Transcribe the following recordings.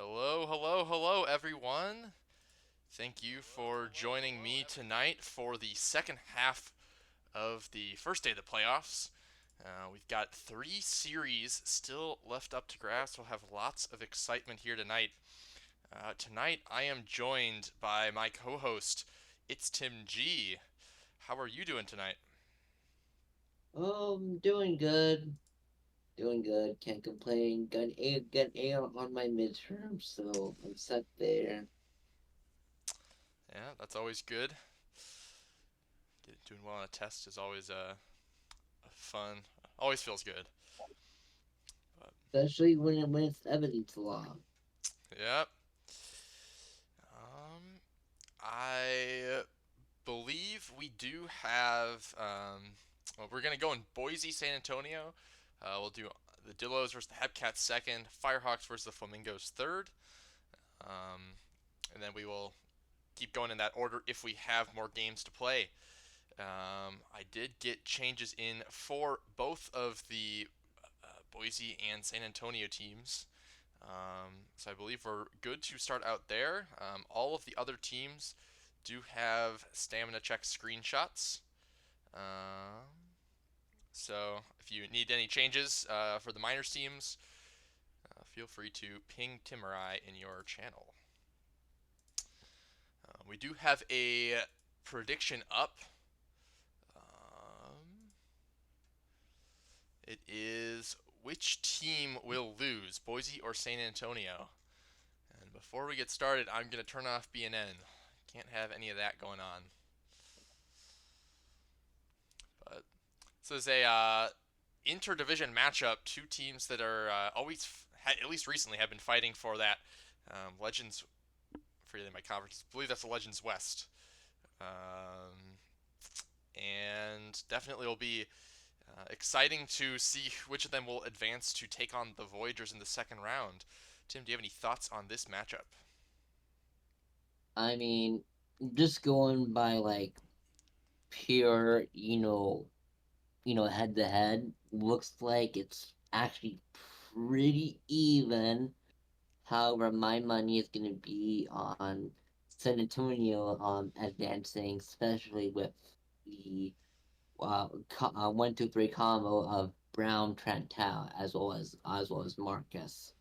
Hello, hello, hello, everyone. Thank you for joining me tonight for the second half of the first day of the playoffs. We've got three series still left up to grasp. We'll have lots of excitement here tonight. Tonight, I am joined by my co host, It's Tim G. How are you doing tonight? Doing good. Doing good. Can't complain. Got an A on my midterm, so I'm set there. Yeah, that's always good. Doing well on a test is always fun. Always feels good. But, Especially when it's evidence law. yeah. Um, I believe we do have. Well, we're gonna go in Boise, San Antonio. We'll do the Dillos versus the Hepcats second, Firehawks versus the Flamingos third, um, and then we will keep going in that order if we have more games to play. I did get changes in for both of the Boise and San Antonio teams. So I believe we're good to start out there. All of the other teams do have stamina check screenshots. Um, so if you need any changes for the minors teams, feel free to ping Tim or I in your channel. We do have a prediction up. Um, it is which team will lose, Boise or San Antonio? And before we get started, I'm going to turn off BNN. Can't have any of that going on. But this is a interdivision matchup. Two teams that are always, at least recently, have been fighting for that Legends. Forgetting my conference. I believe that's the Legends West. Um, and definitely will be exciting to see which of them will advance to take on the Voyagers in the second round. Tim, do you have any thoughts on this matchup? I mean, just going by like pure, head to head, looks like it's actually pretty even. However, my money is gonna be on San Antonio advancing, especially with the 1, 2, 3 combo of Brown, Trent, Tao, as well as Marcus.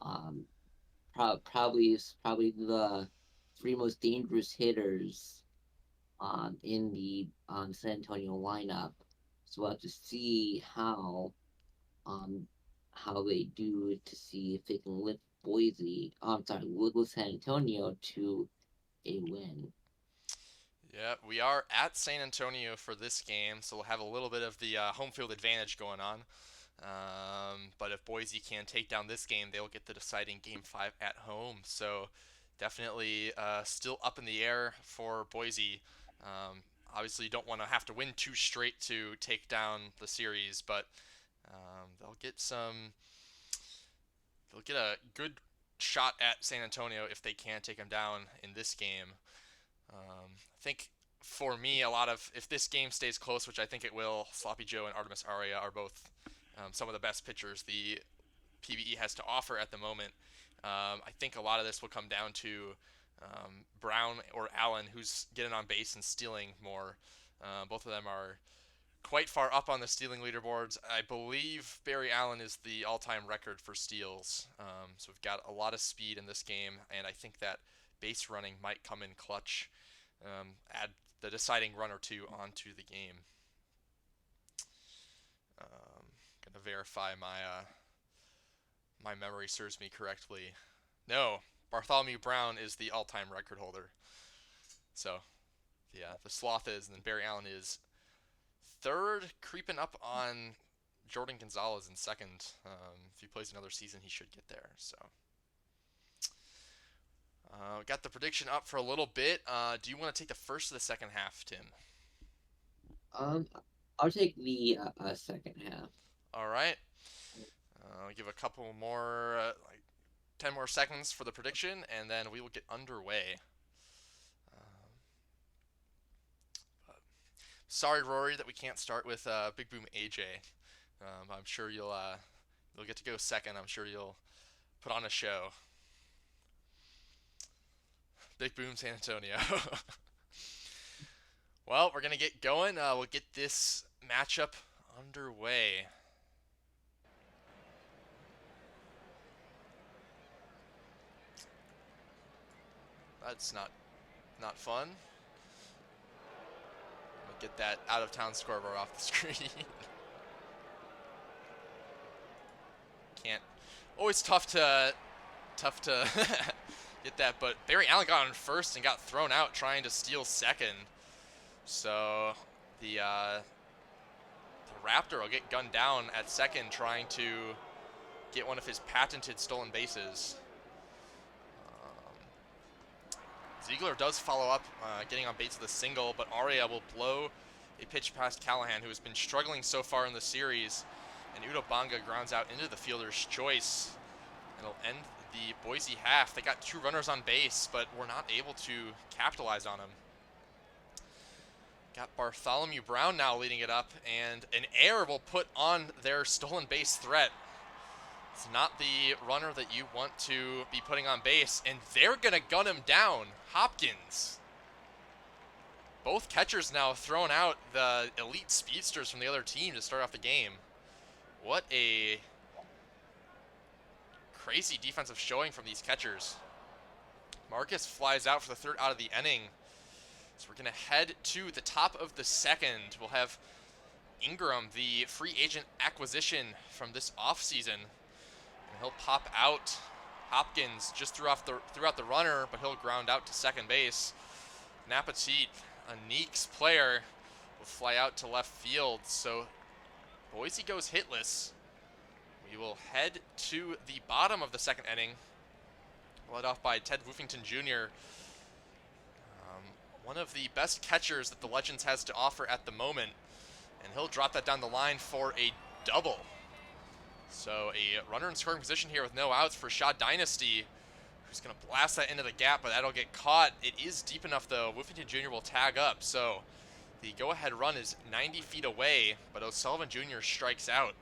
Um, probably the three most dangerous hitters in the San Antonio lineup. So we'll have to see um how they do to see if they can lift Boise. I'm sorry, lift San Antonio to a win. Yeah, we are at San Antonio for this game, so we'll have a little bit of the home field advantage going on. But if Boise can take down this game, they'll get the deciding game five at home. So definitely still up in the air for Boise. Obviously, you don't want to have to win two straight to take down the series, but they'll get some. They'll get a good shot at San Antonio if they can take them down in this game. I think for me, a lot of if this game stays close, which I think it will, Sloppy Joe and Artemis Aria are both some of the best pitchers the PBE has to offer at the moment. I think a lot of this will come down to Brown or Allen, who's getting on base and stealing more. Both of them are quite far up on the stealing leaderboards. I believe Barry Allen is the all-time record for steals. So we've got a lot of speed in this game, and I think that base running might come in clutch, add the deciding run or two onto the game. Gonna verify my memory serves me correctly. No, Bartholomew Brown is the all-time record holder. So yeah, the sloth is, and then Barry Allen is third, creeping up on Jordan Gonzalez in second. If he plays another season, he should get there. So, got the prediction up for a little bit. Do you want to take the first or the second half, Tim? Um, I'll take the second half. All right. I'll give a couple more, like 10 more seconds for the prediction, and then we will get underway. Sorry, Rory, that we can't start with Big Boom AJ. I'm sure you'll get to go second. I'm sure you'll put on a show. Big boom, San Antonio. Well, we're going to get going. We'll get this matchup underway. That's not fun. We'll get that out of town scoreboard off the screen. Can't. Always tough to get that, but Barry Allen got on first and got thrown out trying to steal second. So the Raptor will get gunned down at second trying to get one of his patented stolen bases. Ziegler does follow up, getting on base with a single, but Aria will blow a pitch past Callahan, who has been struggling so far in the series. And Udo Banga grounds out into the fielder's choice. It'll end the Boise half. They got 2 runners on base, but were not able to capitalize on them. Got Bartholomew Brown now leading it up, and an error will put on their stolen base threat. It's not the runner that you want to be putting on base, and they're going to gun him down. Hopkins. Both catchers now throwing out the elite speedsters from the other team to start off the game. What a crazy defensive showing from these catchers. Marcus flies out for the 3rd out of the inning. So we're going to head to the top of the 2nd. We'll have Ingram, the free agent acquisition from this offseason. And he'll pop out. Hopkins just threw out the runner, but he'll ground out to second base. Napatit, a Neeks player, will fly out to left field. So Boise goes hitless. We will head to the bottom of the 2nd inning, led off by Ted Woofington Jr., one of the best catchers that the Legends has to offer at the moment, and he'll drop that down the line for a double. So a runner in scoring position here with no outs for Shaw Dynasty, who's going to blast that into the gap, but that'll get caught. It is deep enough, though. Woofington Jr. will tag up, so the go-ahead run is 90 feet away, but O'Sullivan Jr. strikes out.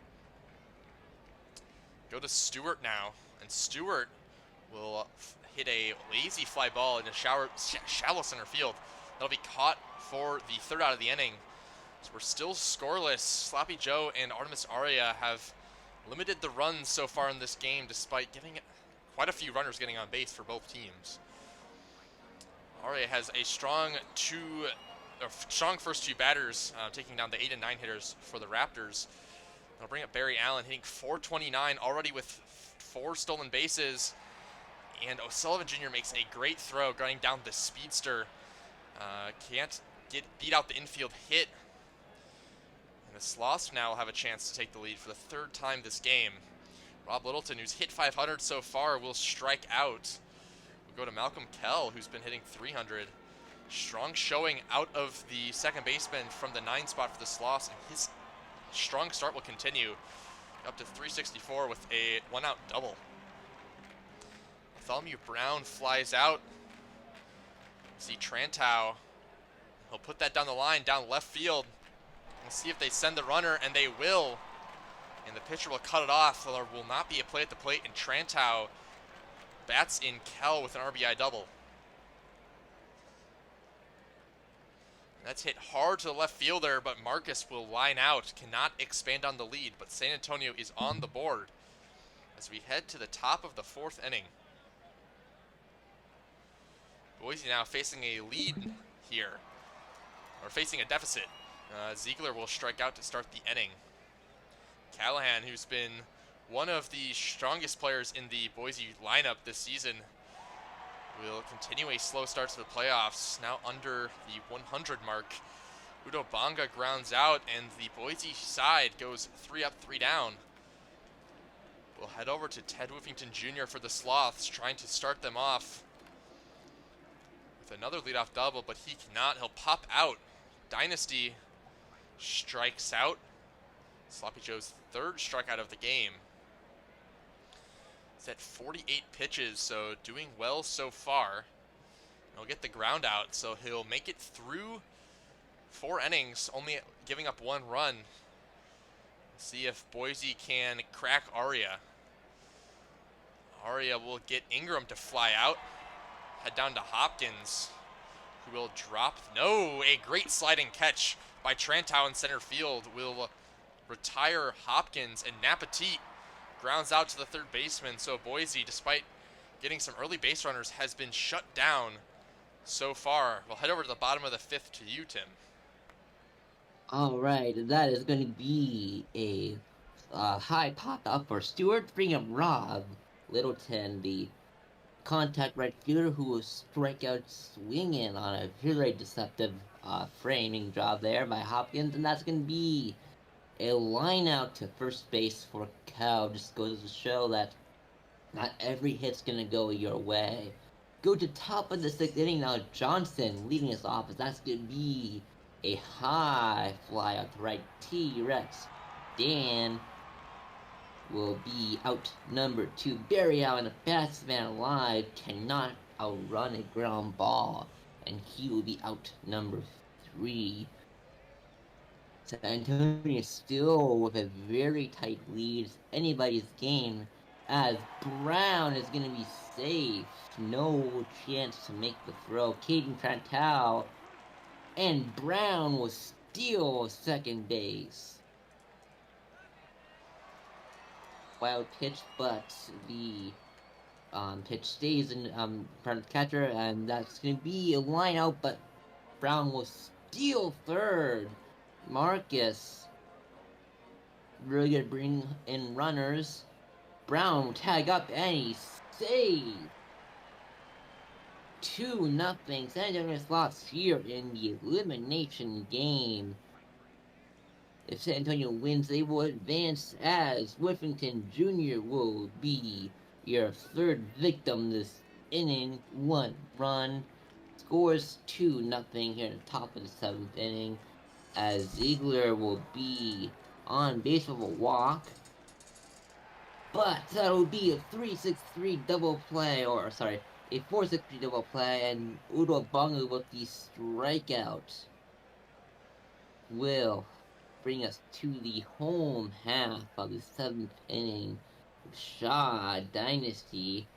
Go to Stewart now, and Stewart will hit a lazy fly ball into shallow center field. That'll be caught for the 3rd out of the inning. So we're still scoreless. Sloppy Joe and Artemis Aria have limited the runs so far in this game, despite giving quite a few runners getting on base for both teams. Aria has a strong first 2 batters, taking down the 8 and 9 hitters for the Raptors. They'll bring up Barry Allen, hitting .429 already with 4 stolen bases. And O'Sullivan Jr. makes a great throw, gunning down the speedster. Can't beat out the infield hit. And the Sloths now will have a chance to take the lead for the 3rd time this game. Rob Littleton, who's hit 500 so far, will strike out. We'll go to Malcolm Kell, who's been hitting 300. Strong showing out of the second baseman from the 9 spot for the Sloths, and his strong start will continue up to 364 with a 1-out double. Bartholomew Brown flies out. See Trantow. He'll put that down the line, down left field. We'll see if they send the runner, and they will. And the pitcher will cut it off, so there will not be a play at the plate, and Trantow bats in Kell with an RBI double. That's hit hard to the left fielder, but Marcus will line out, cannot expand on the lead, but San Antonio is on the board as we head to the top of the 4th inning. Boise now facing a lead here, or facing a deficit. Ziegler will strike out to start the inning. Callahan, who's been one of the strongest players in the Boise lineup this season, will continue a slow start to the playoffs, now under the 100 mark. Udo Banga grounds out, and the Boise side goes 3 up, 3 down. We'll head over to Ted Woofington Jr. for the Sloths, trying to start them off with another leadoff double, but he cannot. He'll pop out. Dynasty strikes out. Sloppy Joe's 3rd strikeout of the game. He's at 48 pitches, so doing well so far. He'll get the ground out, so he'll make it through 4 innings, only giving up 1 run. See if Boise can crack Aria. Aria will get Ingram to fly out. head down to Hopkins, who will drop. No, a great sliding catch by Trantow in center field will retire Hopkins, and Napatit grounds out to the third baseman. So Boise, despite getting some early base runners, has been shut down so far. We'll head over to the bottom of the fifth to you, Tim. All right, that is going to be a high pop up for Stewart, bring up Rob Littleton, the contact right fielder who will strike out swinging on a very deceptive framing job there by Hopkins, and that's going to be a line out to first base for Cow. Just goes to show that not every hit's going to go your way. Go to top of the sixth inning now. Johnson leading us off, as that's going to be a high fly out to right. T-Rex Dan will be out number 2. Barry Allen, the fastest man alive, cannot outrun a ground ball, and he will be out number 3. San Antonio still with a very tight lead. It's anybody's game, as Brown is going to be safe. No chance to make the throw. Caden Trantow and Brown will steal second base. Wild pitch, but the pitch stays in front of the catcher, and that's going to be a line out, but Brown will steal third. Marcus really going to bring in runners. Brown will tag up, and he's saved. 2-0. San Antonio's lost here in the elimination game. If San Antonio wins, they will advance, as Whiffington Jr. will be your third victim this inning. 1 run. Scores 2-0 here at the top of the 7th inning, as Ziegler will be on base with a walk. But that'll be a 3-6-3 double play, or sorry, a 4-6-3 double play, and Udo Bongu with the strikeout will bring us to the home half of the 7th inning. Shaw Dynasty,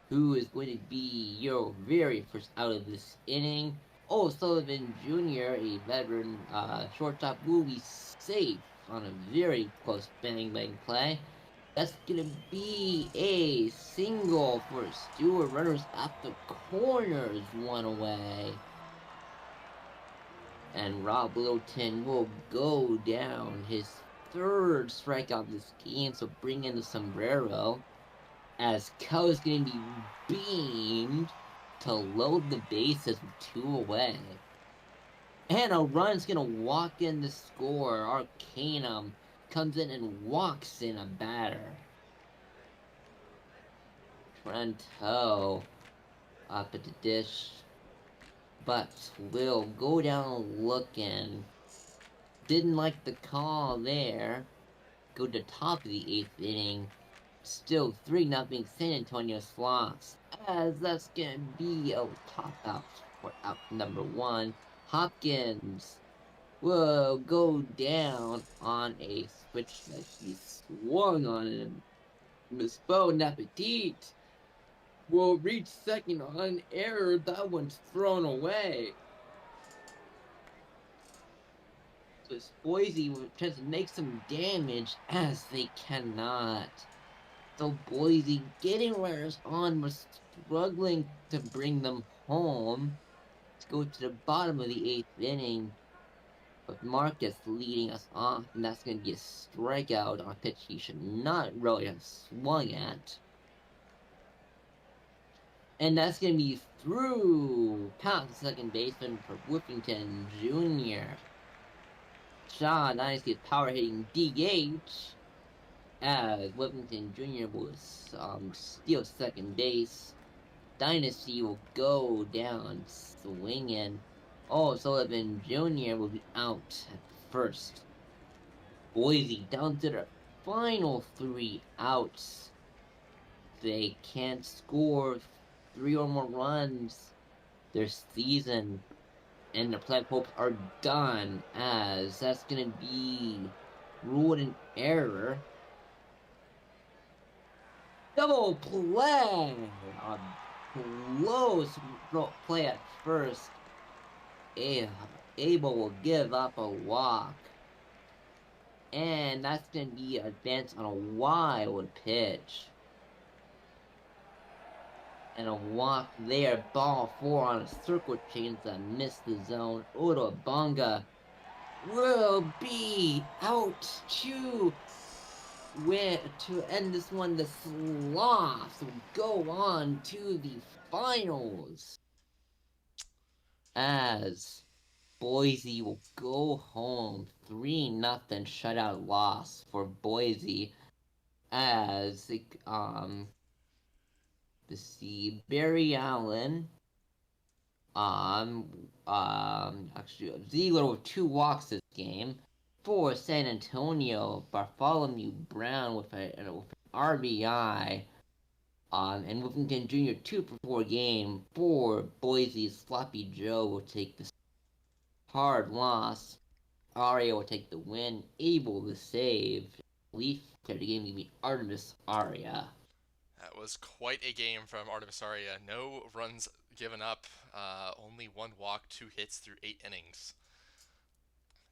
who is going to be your very first out of this inning. Sullivan Jr., a veteran shortstop, will be safe on a very close bang play. That's going to be a single for Stewart. Runners at the corners, 1 away. And Rob Littleton will go down, his 3rd strikeout this game, so bring in the sombrero, as Cal is going to be beamed to load the bases with 2 away. And a run's going to walk in to score. Arcanum comes in and walks in a batter. Trento up at the dish, but will go down looking. Didn't like the call there. Go to top of the 8th inning. Still 3-0 San Antonio lost, as that's gonna be a top out for out number 1. Hopkins will go down on a switch that he swung on him. Mispo Napatit will reach second on error. That one's thrown away. So it's Boise tries to make some damage, as they cannot. So Boise getting runners on, was struggling to bring them home. Let's go to the bottom of the 8th inning, with Marcus leading us off, and that's going to be a strikeout on a pitch he should not really have swung at. And that's going to be through past the second baseman for Whiffington Jr. Shaw Dynasty power hitting DH, as Whiffington Jr. will steal second base. Dynasty will go down swinging. Sullivan Jr. will be out at first. Boise down to their final 3 outs. They can't score 3 or more runs. Their season and their playoff hopes are done, as that's going to be ruled an error. Double play on close play at first. Abel will give up a walk. And that's going to be a advance on a wild pitch. And a walk there. Ball four on a circle change that missed the zone. Oda Bunga will be out to end this one. The Sloths will go on to the finals as Boise will go home 3-0 shutout loss for Boise as see Barry Allen actually Ziegler with two walks this game. For San Antonio, Bartholomew Brown with an RBI. And Whiffington Jr. 2 for 4 game. For Boise, Sloppy Joe will take the hard loss. Aria will take the win. Able to save. Leaf to the game will be Artemis Aria. That was quite a game from Artemisaria. No runs given up, only one walk, 2 hits through 8 innings.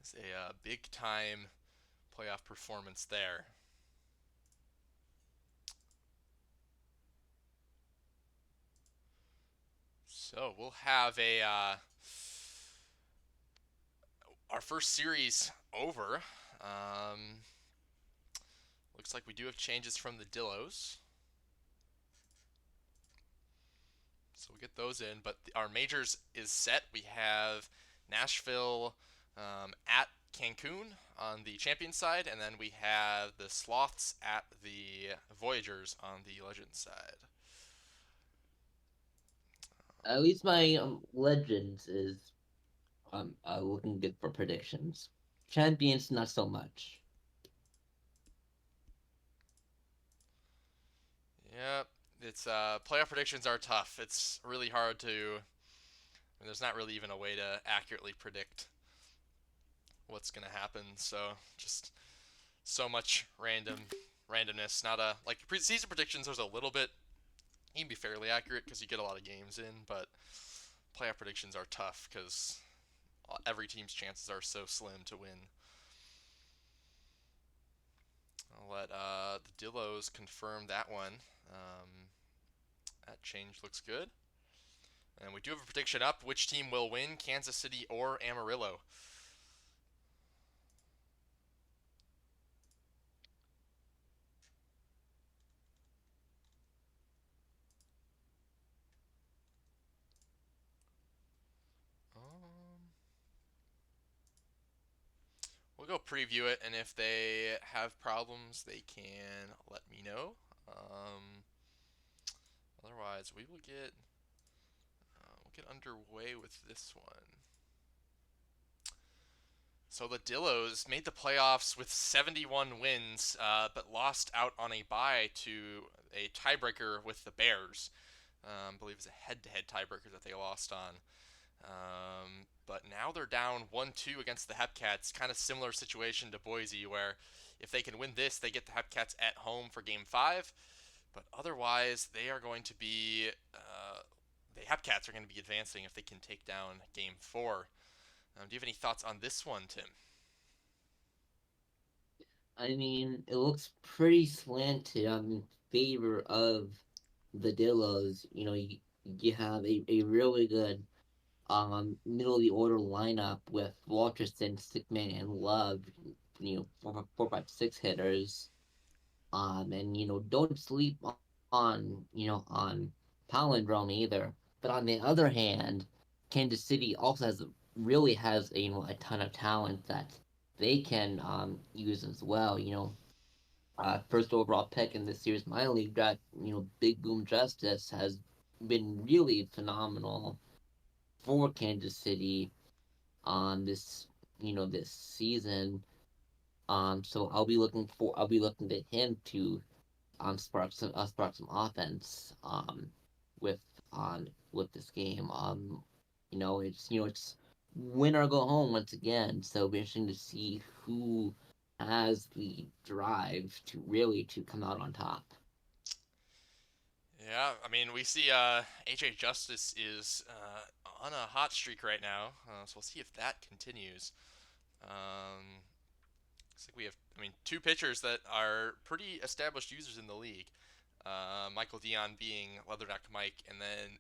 It's a big time playoff performance there. So we'll have our first series over. Um, Looks like we do have changes from the Dillos. So we'll get those in. But our majors is set. We have Nashville at Cancun on the champion side, and then we have the Sloths at the Voyagers on the legend side. At least my Legends is looking good for predictions. Champions, not so much. Yep, it's playoff predictions are tough. It's really hard to. I mean, there's not really even a way to accurately predict what's gonna happen. So just so much randomness. Not a like season predictions. There's a little bit. You can be fairly accurate because you get a lot of games in, but playoff predictions are tough because every team's chances are so slim to win. I'll let the Dillos confirm that one. That change looks good. And we do have a prediction up. Which team will win, Kansas City or Amarillo? Um, we'll go preview it, and if they have problems, they can let me know. Otherwise, we'll get underway with this one. So the Dillos made the playoffs with 71 wins, but lost out on a bye to a tiebreaker with the Bears. I believe it was a head-to-head tiebreaker that they lost on. But now they're down 1-2 against the Hepcats. Kind of similar situation to Boise, where if they can win this, they get the Hepcats at home for Game 5. But otherwise, they are going to be the Hepcats are going to be advancing if they can take down Game 4. Do you have any thoughts on this one, Tim? I mean, it looks pretty slanted. I'm in favor of the Dillos. You have a really good middle of the order lineup with Walterson, Stickman, and Love. 4, 5, 6 hitters. And don't sleep on Palindrome either. But on the other hand, Kansas City also really has a ton of talent that they can use as well. First overall pick in this year's minor league draft, Big Boom Justice has been really phenomenal for Kansas City on this season. So I'll be looking to him to spark some offense with with this game. It's win or go home once again. So it'll be interesting to see who has the drive to really to come out on top. Yeah, I mean, we see AJ Justice is on a hot streak right now, so we'll see if that continues. Um, Looks like we have, I mean, two pitchers that are pretty established users in the league. Michael Dion being Leatherneck Mike, and then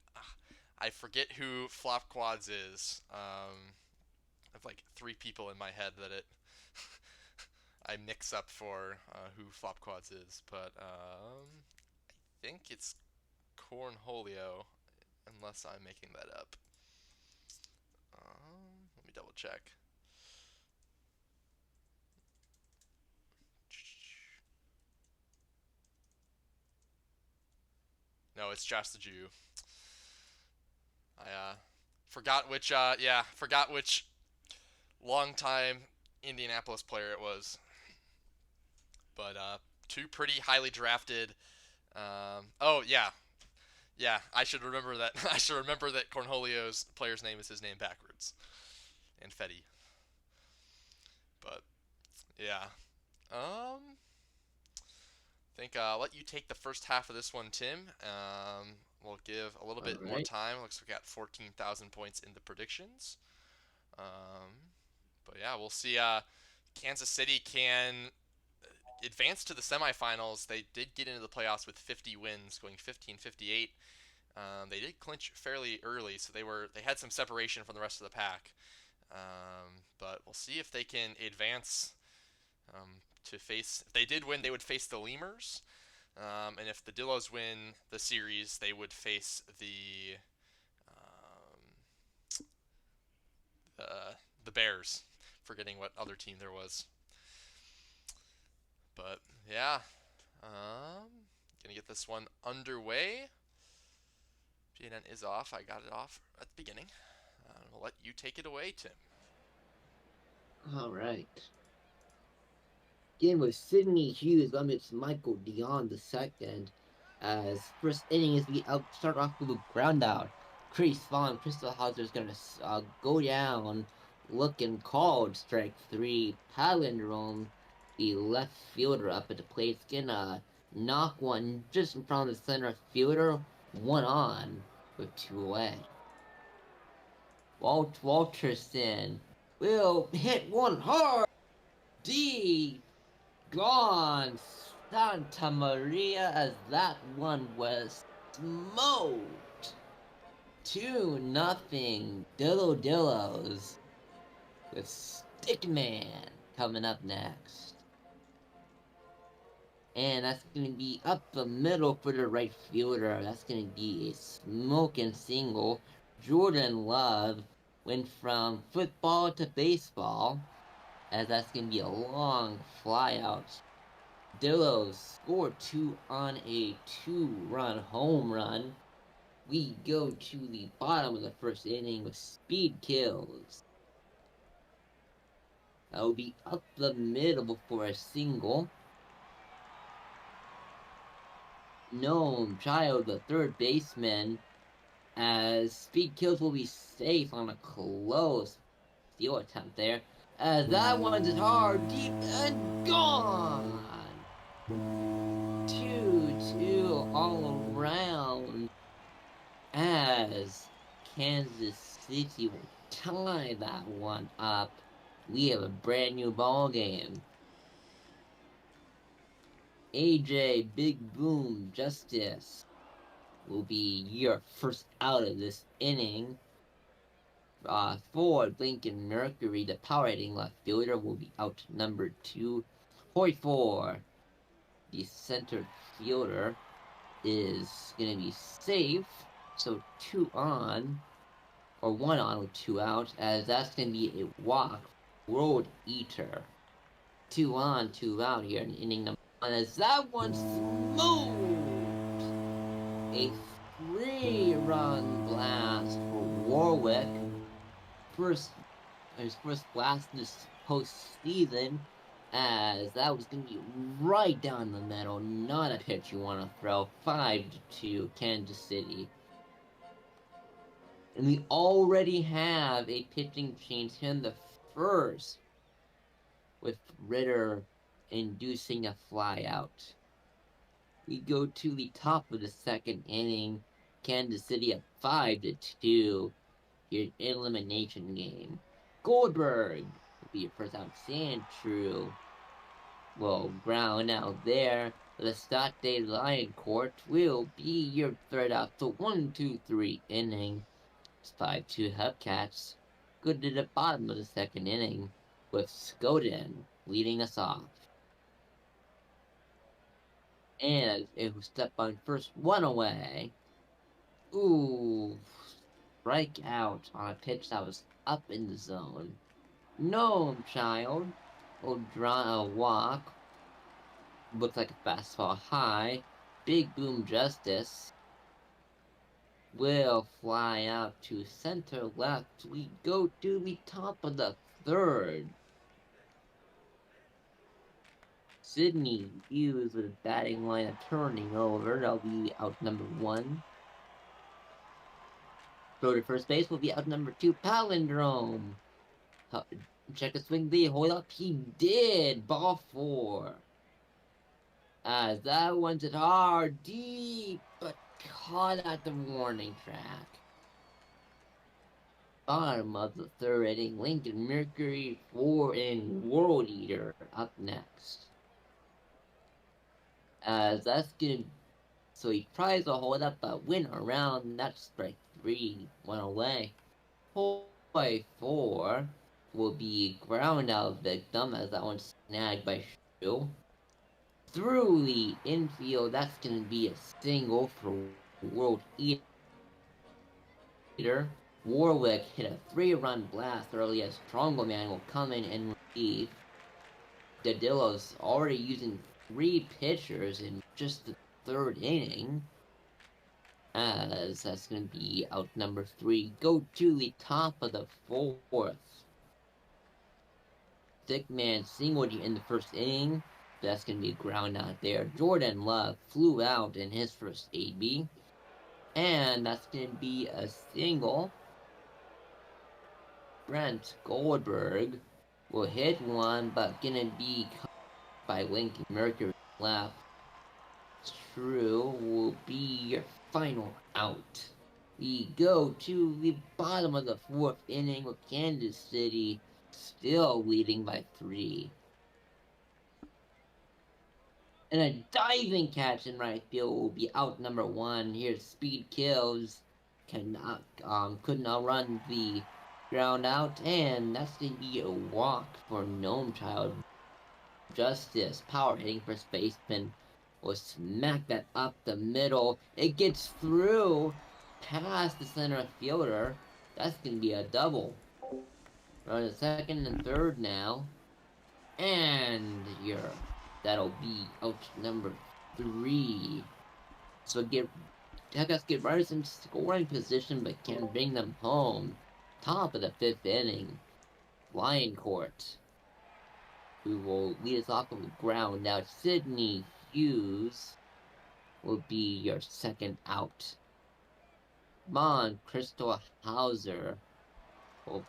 I forget who Flop Quads is. I have like three people in my head that it I mix up for who Flop Quads is, but I think it's Cornholio, unless I'm making that up. Let me double check. No, it's Josh the Jew. I forgot which longtime Indianapolis player it was, but two pretty highly drafted. Oh yeah, yeah. I should remember that. I should remember that Cornholio's player's name is his name backwards, and Fetty. But yeah, think I'll let you take the first half of this one, Tim. We'll give a little All bit more right. time. Looks like we got 14,000 points in the predictions. But yeah, we'll see. Kansas City can advance to the semifinals. They did get into the playoffs with 50 wins, going 15-58. They did clinch fairly early, so they had some separation from the rest of the pack. But we'll see if they can advance to face. If they did win, they would face the Lemurs. And if the Dillos win the series, they would face the Bears. Forgetting what other team there was. But yeah, gonna get this one underway. PNN is off. I got it off at the beginning. We'll let you take it away, Tim. All right. Game with Sidney Hughes limits Michael Dion II. As first inning is we out start off with a ground out. Chris Vaughn, Crystal Hauser is gonna go down, looking called strike three. Palindrome, the left fielder up at the plate, is gonna knock one just in front of the center fielder, one on with two away. Walterson will hit one hard, deep, gone. Santa Maria, as that one was smoked. 2-0 Dillos with Stickman coming up next. And that's going to be up the middle for the right fielder. That's going to be a smoking single. Jordan Love went from football to baseball, as that's going to be a long flyout. Dillos scored two on a two-run home run. We go to the bottom of the first inning with speed kills. That will be up the middle for a single. Gnome Child, the third baseman, as speed kills will be safe on a close steal attempt there. As that one's hard, deep, and gone! 2-2 all around, as Kansas City will tie that one up. We have a brand new ball game. AJ Big Boom Justice will be your first out of this inning. For Lincoln Mercury, the power hitting left fielder, will be out number 2. Hoy4, the center fielder, is going to be safe. So 2 on, or 1 on with 2 out, as that's going to be a walk. World Eater. 2 on, 2 out here in inning number 1, as that one smoked. A 3-run blast for Warwick. His first blast this postseason, as that was going to be right down the middle, not a pitch you want to throw. 5-2 Kansas City. And we already have a pitching change here in the first, with Ritter inducing a flyout. We go to the top of the second inning. Kansas City up 5-2. Your elimination game. Goldberg will be your first out. Sandshrew will ground out there. The State Lion Court will be your third out. So 1-2-3 inning. It's 5-2 Hubcats. Good to the bottom of the second inning with Skoden leading us off. And it was step on first, one away. Ooh, strike out on a pitch that was up in the zone. No, child. Will draw a walk. Looks like a fastball high. Big boom justice. Will fly out to center left. We go to the top of the third. Sydney Hughes with a batting lineup turning over. That'll be out number one. Throw to first base will be out number two. Palindrome. Check a swing the hold up. He did. Ball four. As that one's it hard, deep, but caught at the warning track. Bottom of the third inning, Lincoln Mercury 4-inning World Eater up next. As that's gonna, so he tries to hold up a win around. That's strike three, one away. Boy four will be ground out victim as that one's snagged by Shu. Through the infield, that's going to be a single for World Eater. Warwick hit a 3-run blast early as Strongleman will come in and relieve. Dadillo's already using 3 pitchers in just the third inning. As that's going to be out number 3. Go to the top of the fourth. Stickman singled in the first inning. That's going to be a ground out there. Jordan Love flew out in his first AB. And that's going to be a single. Brent Goldberg will hit one, but going to be caught by Lincoln Mercury left. True will be your final out. We go to the bottom of the fourth inning with Kansas City still leading by 3. And a diving catch in right field will be out number 1. Here's Speed Kills. Couldn't outrun the ground out. And that's going to be a walk for Gnome Child. Justice, power hitting first baseman, will smack that up the middle. It gets through past the center fielder. That's going to be a double. Run to second and third now. And that'll be out number 3. So have us get runners in scoring position, but can't bring them home. Top of the 5th inning, Lion Court, who will lead us off of the ground. Now Sydney Hughes will be your second out. Mon Crystal Hauser will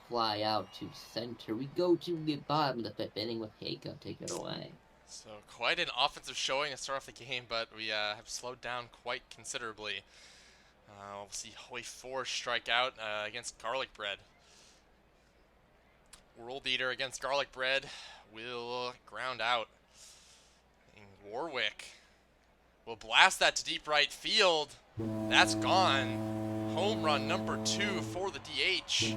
fly out to center. We go to the bottom of the 5th inning with Heika. Take it away. So quite an offensive showing to start off the game, but we have slowed down quite considerably. We'll see Hoy 4 strike out against Garlic Bread. World Eater against Garlic Bread will ground out. And Warwick will blast that to deep right field. That's gone. Home run number 2 for the DH.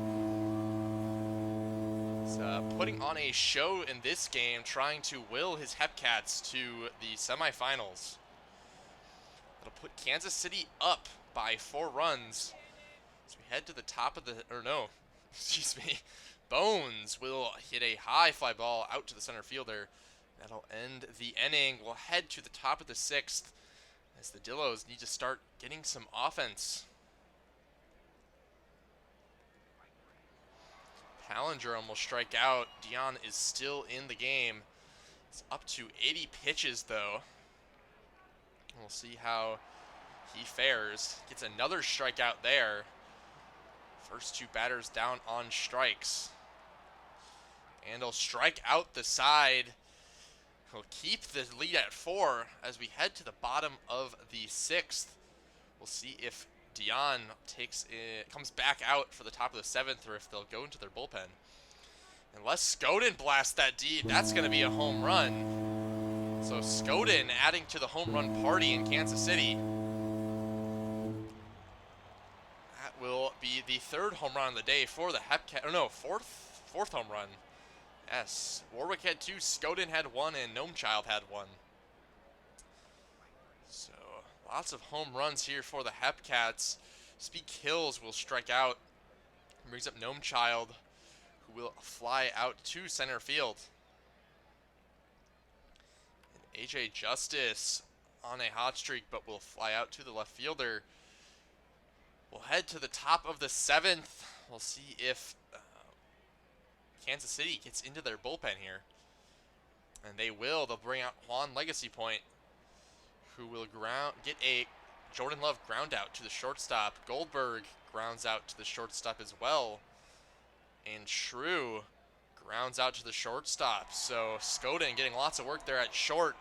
He's putting on a show in this game, trying to will his Hepcats to the semifinals. That'll put Kansas City up by 4 runs. So we head to the top of the, or no, excuse me. Bones will hit a high fly ball out to the center fielder. That'll end the inning. We'll head to the top of the 6th as the Dillos need to start getting some offense. Palindrome will strike out. Dion is still in the game. It's up to 80 pitches, though. We'll see how he fares. Gets another strikeout there. First 2 batters down on strikes. And he'll strike out the side. He'll keep the lead at 4 as we head to the bottom of the 6th. We'll see if Dion comes back out for the top of the 7th, or if they'll go into their bullpen. Unless Skoden blasts that deep, that's going to be a home run. So Skoden adding to the home run party in Kansas City. That will be the 3rd home run of the day for the Hepcat. Oh no, fourth home run. Yes, Warwick had 2, Skoden had 1, and Gnomechild had 1. So lots of home runs here for the Hepcats. Speak Hills will strike out. Brings up Gnomechild, who will fly out to center field. And AJ Justice on a hot streak, but will fly out to the left fielder. We'll head to the top of the 7th. We'll see if Kansas City gets into their bullpen here. And they will. They'll bring out Juan Legacy Point, who will get a Jordan Love ground out to the shortstop. Goldberg grounds out to the shortstop as well. And Shrew grounds out to the shortstop. So Skoden getting lots of work there at short.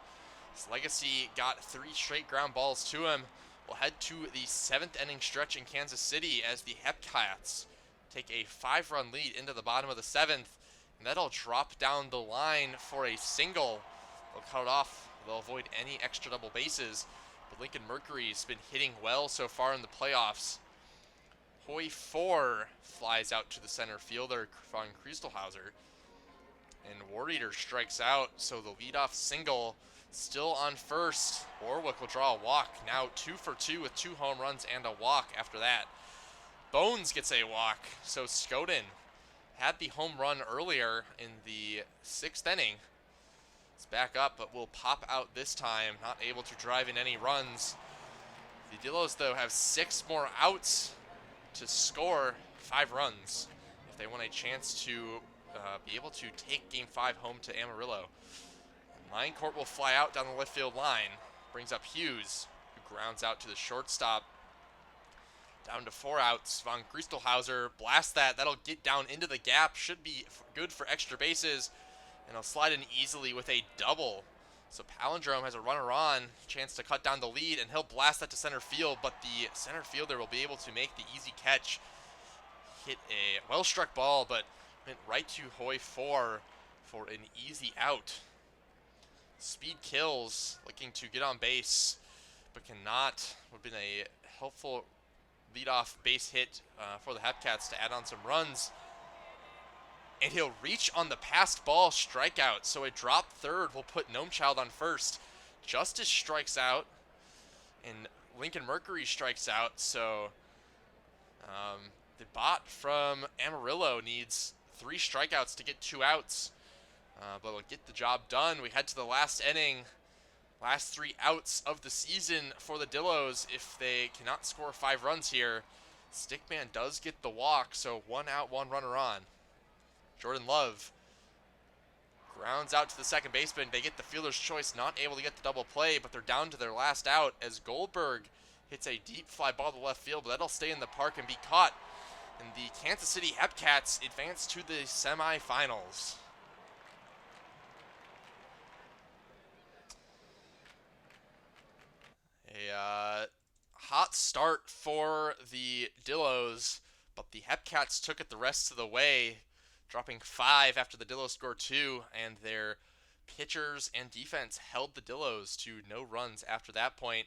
His Legacy got 3 straight ground balls to him. We'll head to the 7th inning stretch in Kansas City as the Hepcats take a 5-run lead into the bottom of the 7th. And that'll drop down the line for a single. They'll cut it off. They'll avoid any extra double bases. But Lincoln Mercury's been hitting well so far in the playoffs. Hoy 4 flies out to the center fielder, von Christelhauser. And War Eater strikes out, so the leadoff single still on first. Warwick will draw a walk. Now 2 for 2 with 2 home runs and a walk after that. Bones gets a walk, so Skoden had the home run earlier in the 6th inning. It's back up, but will pop out this time, not able to drive in any runs. The Dillos, though, have 6 more outs to score 5 runs if they want a chance to be able to take Game 5 home to Amarillo. Linecourt will fly out down the left field line. Brings up Hughes, who grounds out to the shortstop. Down to 4 outs. Von Christelhauser blasts that. That'll get down into the gap. Should be good for extra bases. And he'll slide in easily with a double. So Palindrome has a runner on. Chance to cut down the lead. And he'll blast that to center field. But the center fielder will be able to make the easy catch. Hit a well-struck ball, but went right to Hoy 4 for an easy out. Speed Kills looking to get on base, but cannot. Would have been a helpful leadoff base hit for the Hepcats to add on some runs. And he'll reach on the passed ball, strikeout. So a drop third will put Gnomechild on first. Justice strikes out, and Lincoln Mercury strikes out. So the bot from Amarillo needs 3 strikeouts to get 2 outs. But we'll get the job done. We head to the last inning. Last 3 outs of the season for the Dillos if they cannot score 5 runs here. Stickman does get the walk, so 1 out, 1 runner on. Jordan Love grounds out to the second baseman. They get the fielder's choice, not able to get the double play, but they're down to their last out as Goldberg hits a deep fly ball to left field, but that'll stay in the park and be caught. And the Kansas City Hepcats advance to the semifinals. A hot start for the Dillos, but the Hepcats took it the rest of the way, dropping 5 after the Dillos scored 2, and their pitchers and defense held the Dillos to no runs after that point.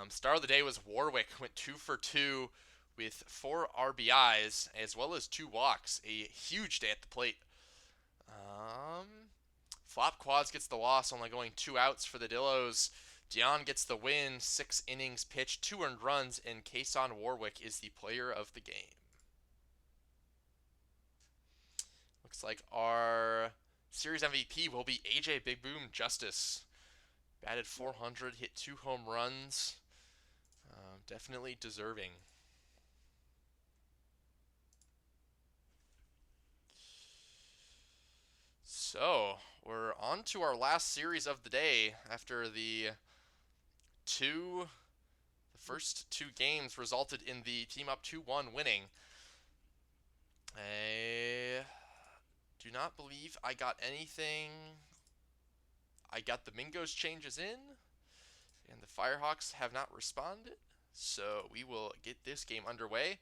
Star of the day was Warwick, went 2 for 2 with 4 RBIs as well as 2 walks. A huge day at the plate. Flop Quads gets the loss, only going 2 outs for the Dillos. Dion gets the win, 6 innings pitched, 2 earned runs, and Kason Warwick is the player of the game. Looks like our series MVP will be AJ Big Boom Justice. Batted 400, hit 2 home runs. Definitely deserving. So, we're on to our last series of the day after the first 2 games resulted in the team up 2-1 winning. I do not believe I got anything. I got the Mingos changes in, and the Firehawks have not responded. So we will get this game underway.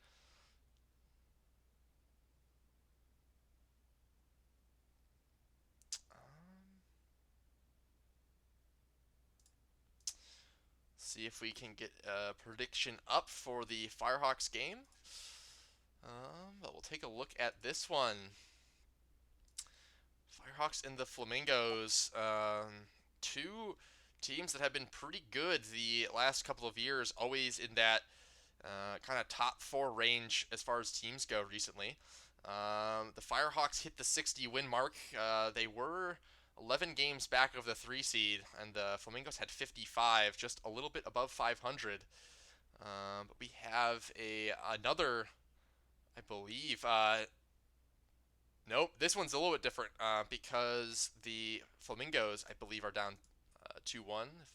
Um, See if we can get a prediction up for the Firehawks game. But we'll take a look at this one. Firehawks and the Flamingos, two teams that have been pretty good the last couple of years, always in that kind of top four range as far as teams go recently. The Firehawks hit the 60 win mark. They were 11 games back of the 3 seed, and the Flamingos had 55, just a little bit above 500. But we have another, I believe. Nope, this one's a little bit different because the Flamingos, I believe, are down 2-1. If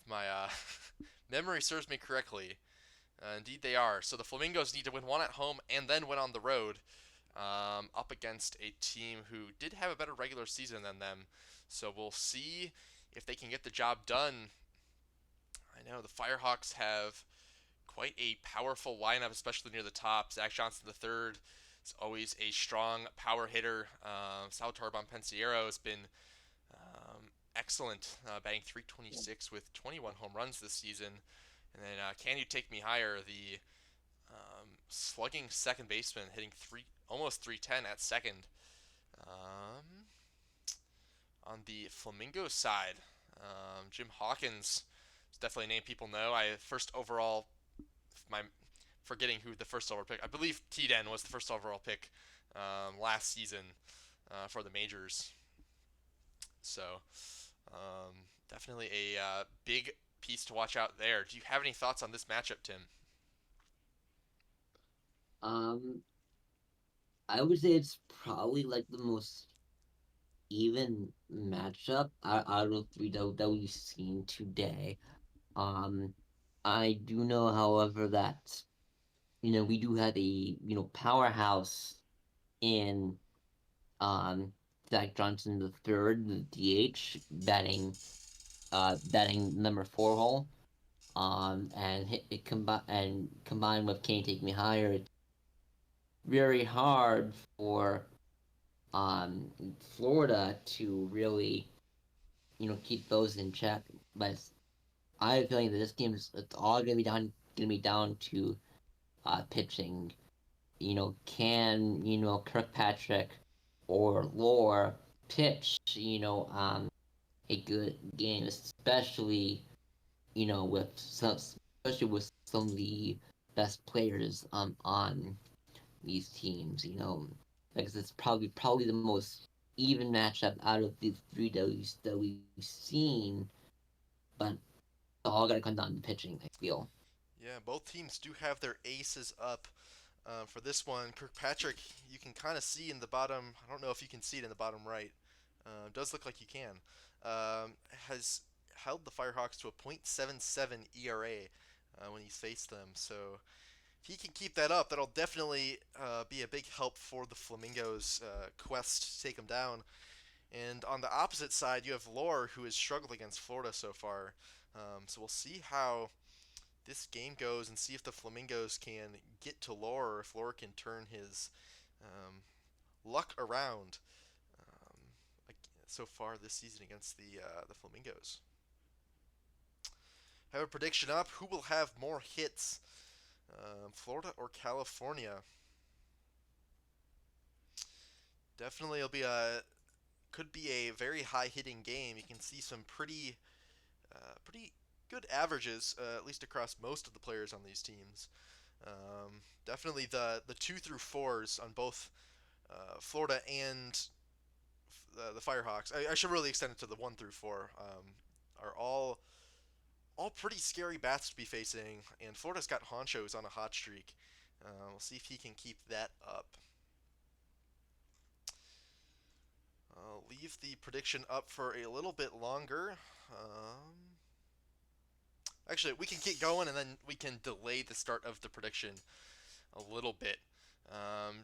my memory serves me correctly. Indeed, they are. So the Flamingos need to win one at home and then win on the road up against a team who did have a better regular season than them. So we'll see if they can get the job done. I know the Firehawks have quite a powerful lineup, especially near the top. Zach Johnson III is always a strong power hitter. Salvatore Bonpensiero has been excellent, batting 326 with 21 home runs this season. And then Can You Take Me Higher, the slugging second baseman, hitting almost 310 at second. Um, on the Flamingo side, Jim Hawkins is definitely a name people know. I first overall, my forgetting who the first overall pick. I believe Tiden was the first overall pick last season for the majors. So definitely a big piece to watch out there. Do you have any thoughts on this matchup, Tim? Um, I would say it's probably like the most even matchup out of the three that we've seen today. Um, I do know, however, that we do have a powerhouse in um Zach Johnson the third, the DH, batting number four hole. And combined with Can't Take Me Higher, it's very hard for um Florida to really keep those in check. But I have a feeling that this game is it's all gonna be down to pitching. Can Kirkpatrick or Lore pitch a good game, especially with some of the best players on these teams. Because it's probably the most even matchup out of the three that we've seen, but it's all gotta come down to pitching, I feel. Yeah, both teams do have their aces up for this one. Kirkpatrick, you can kind of see in the bottom. I don't know if you can see it in the bottom right. Does look like you can. Has held the Firehawks to a .77 ERA when he's faced them. So if he can keep that up, that'll definitely be a big help for the Flamingos' quest to take them down. And on the opposite side, you have Lore, who has struggled against Florida so far. So we'll see how this game goes and see if the Flamingos can get to Lore or if Lore can turn his um, luck around um, so far this season against the Flamingos. Have a prediction up. Who will have more hits, Florida or California? Definitely, it'll be a could be a very high hitting game. You can see some pretty good averages, at least across most of the players on these teams. Definitely the two through fours on both Florida and the Firehawks. I should really extend it to the one through four. Are all pretty scary bats to be facing, and Florida's got Honcho's on a hot streak. We'll see if he can keep that up. I'll leave the prediction up for a little bit longer. Actually, we can keep going, and then we can delay the start of the prediction a little bit.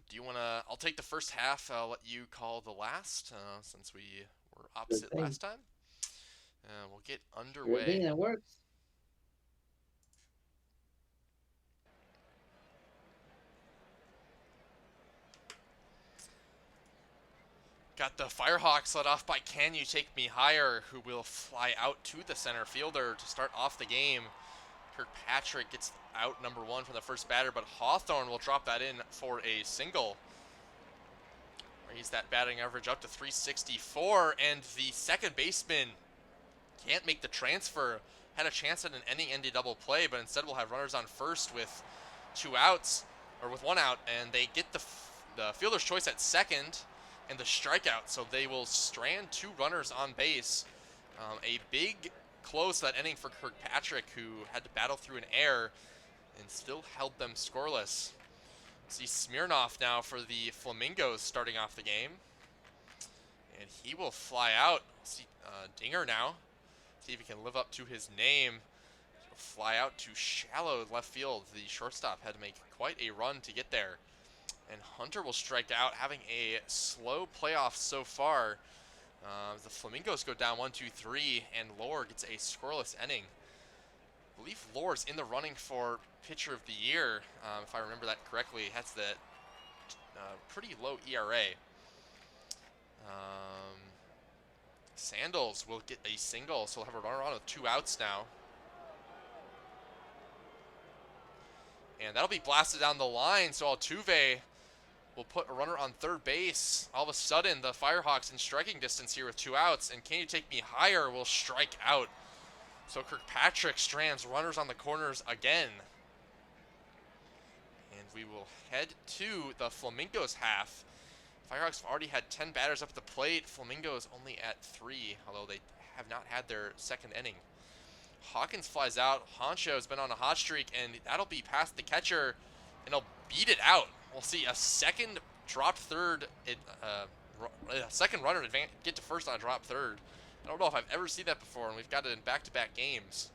Do you want to? I'll take the first half. I'll let you call the last, since we We're Good opposite thing. last time. We'll get Good thing underway. that works. Got the Firehawks led off by Can You Take Me Higher, who will fly out to the center fielder to start off the game. Kirkpatrick gets out number one from the first batter, but Hawthorne will drop that in for a single. Raise that batting average up to 364, and the second baseman can't make the transfer. Had a chance at an inning-ending double play, but instead we'll have runners on first with 2 outs, or with 1 out, and they get the fielder's choice at second and the strikeout, so they will strand 2 runners on base. A big close that inning for Kirkpatrick, who had to battle through an error and still held them scoreless. See Smirnoff now for the Flamingos starting off the game, and he will fly out. See Dinger now. See if he can live up to his name. He'll fly out to shallow left field. The shortstop had to make quite a run to get there. And Hunter will strike out, having a slow playoff so far. The Flamingos go down 1-2-3, and Lohr gets a scoreless inning. I believe Lohr's in the running for pitcher of the year, if I remember that correctly. Has the pretty low ERA. Sandals will get a single, so we'll have a runner on with 2 outs now. And that'll be blasted down the line, so Altuve will put a runner on third base. All of a sudden, the Firehawks in striking distance here with 2 outs, and Can You Take Me Higher will strike out. So Kirkpatrick strands runners on the corners again. And we will head to the Flamingos half. Firehawks have already had 10 batters up at the plate. Flamingos only at 3, although they have not had their second inning. Hawkins flies out. Honcho has been on a hot streak, and that'll be past the catcher, and he'll beat it out. We'll see a second dropped third, a second runner get to first on a drop third. I don't know if I've ever seen that before, and we've got it in back-to-back games.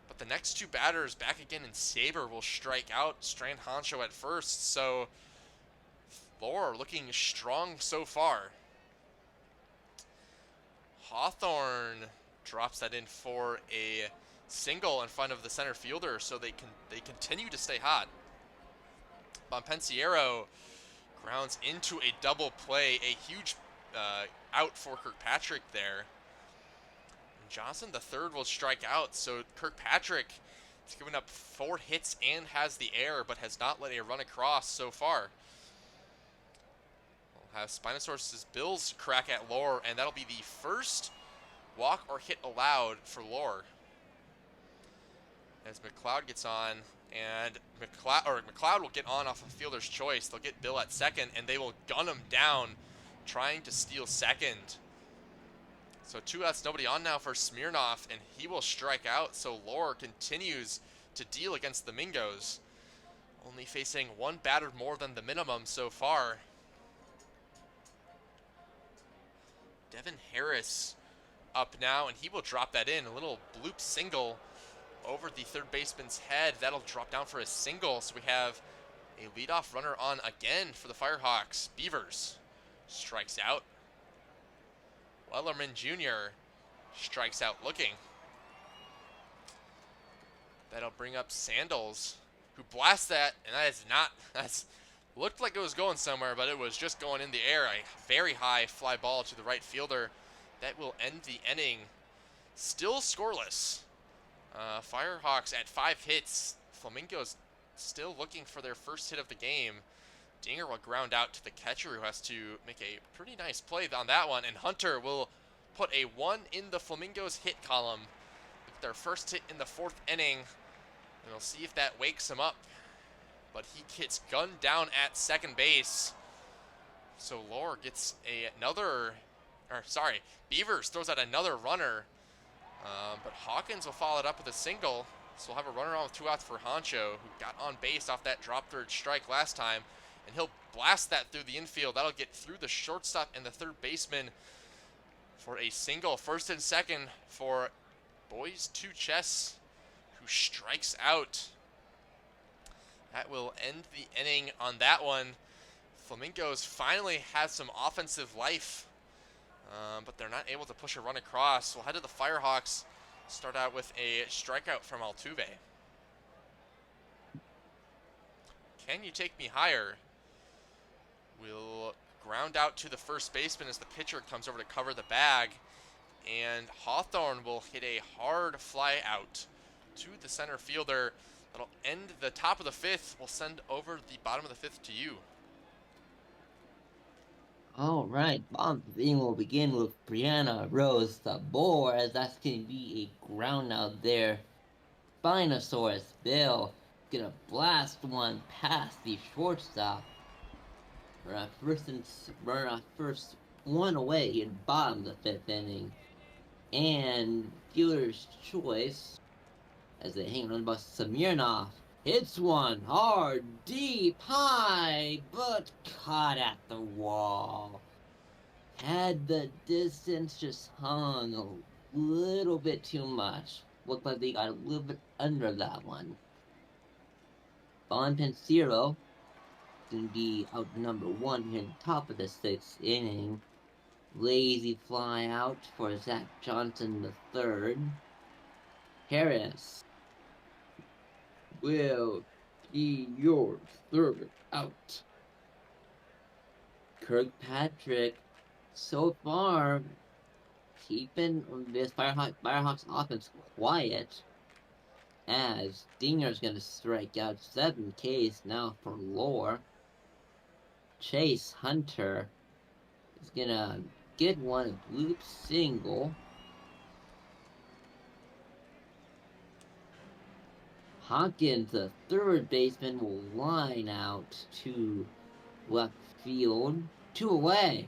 But the next 2 batters, back again in Saber, will strike out, strand Honcho at first, so Lohr looking strong so far. Hawthorne drops that in for a single in front of the center fielder, so they continue to stay hot. Bonpensiero grounds into a double play, a huge out for Kirkpatrick there. And Johnson the third will strike out, so Kirkpatrick has given up 4 hits and has the error, but has not let a run across so far. We'll have Spinosaurus' Bills crack at Lohr, and that'll be the first walk or hit allowed for Lohr. As McLeod gets on, and McLeod will get on off of fielder's choice. They'll get Bill at second, and they will gun him down, trying to steal second. So 2 outs, nobody on now for Smirnoff, and he will strike out. So Lohr continues to deal against the Mingos, only facing 1 batter more than the minimum so far. Devin Harris up now, and he will drop that in. A little bloop single over the third baseman's head. That'll drop down for a single, so we have a leadoff runner on again for the Firehawks. Beavers strikes out. Wellerman Jr. strikes out looking. That'll bring up Sandals, who blasts that, and that's looked like it was going somewhere, but it was just going in the air. A very high fly ball to the right fielder. That will end the inning. Still scoreless. Firehawks at 5 hits. Flamingos still looking for their first hit of the game. Dinger will ground out to the catcher, who has to make a pretty nice play on that one. And Hunter will put a 1 in the Flamingos hit column with their first hit in the 4th inning. And we'll see if that wakes him up. But he gets gunned down at second base. So Lohr gets Beavers throws out another runner. But Hawkins will follow it up with a single. So we'll have a runner on with 2 outs for Honcho, who got on base off that drop third strike last time. And he'll blast that through the infield. That'll get through the shortstop and the third baseman for a single. First and second for Boys 2 Chess, who strikes out. That will end the inning on that one. Flamingos finally has some offensive life. but they're not able to push a run across. We'll head to the Firehawks. Start out with a strikeout from Altuve. Can you take me higher? Will ground out to the first baseman as the pitcher comes over to cover the bag. And Hawthorne will hit a hard fly out to the center fielder. That'll end the top of the fifth. We'll send over the bottom of the fifth to you. All right, bottom thing will begin with Brianna Rose Sabor, as that's going to be a ground out there. Spinosaurus Bill gonna blast one past the shortstop for a first one away in bottom of the fifth inning. And fielder's choice as they hang on by Smirnov. Hits one hard, deep, high, but caught at the wall. Had the distance just hung a little bit too much. Looked like they got a little bit under that one. Bon Pensiro gonna be out number one here in the top of the sixth inning. Lazy fly out for Zach Johnson the third. Harris will be your third out. Kirkpatrick, so far, keeping this Firehawks offense quiet, as Dinger's gonna strike out 7 Ks now for Lore. Chase Hunter is gonna get one loop single. Hawkins, the third baseman, will line out to left field. 2 away.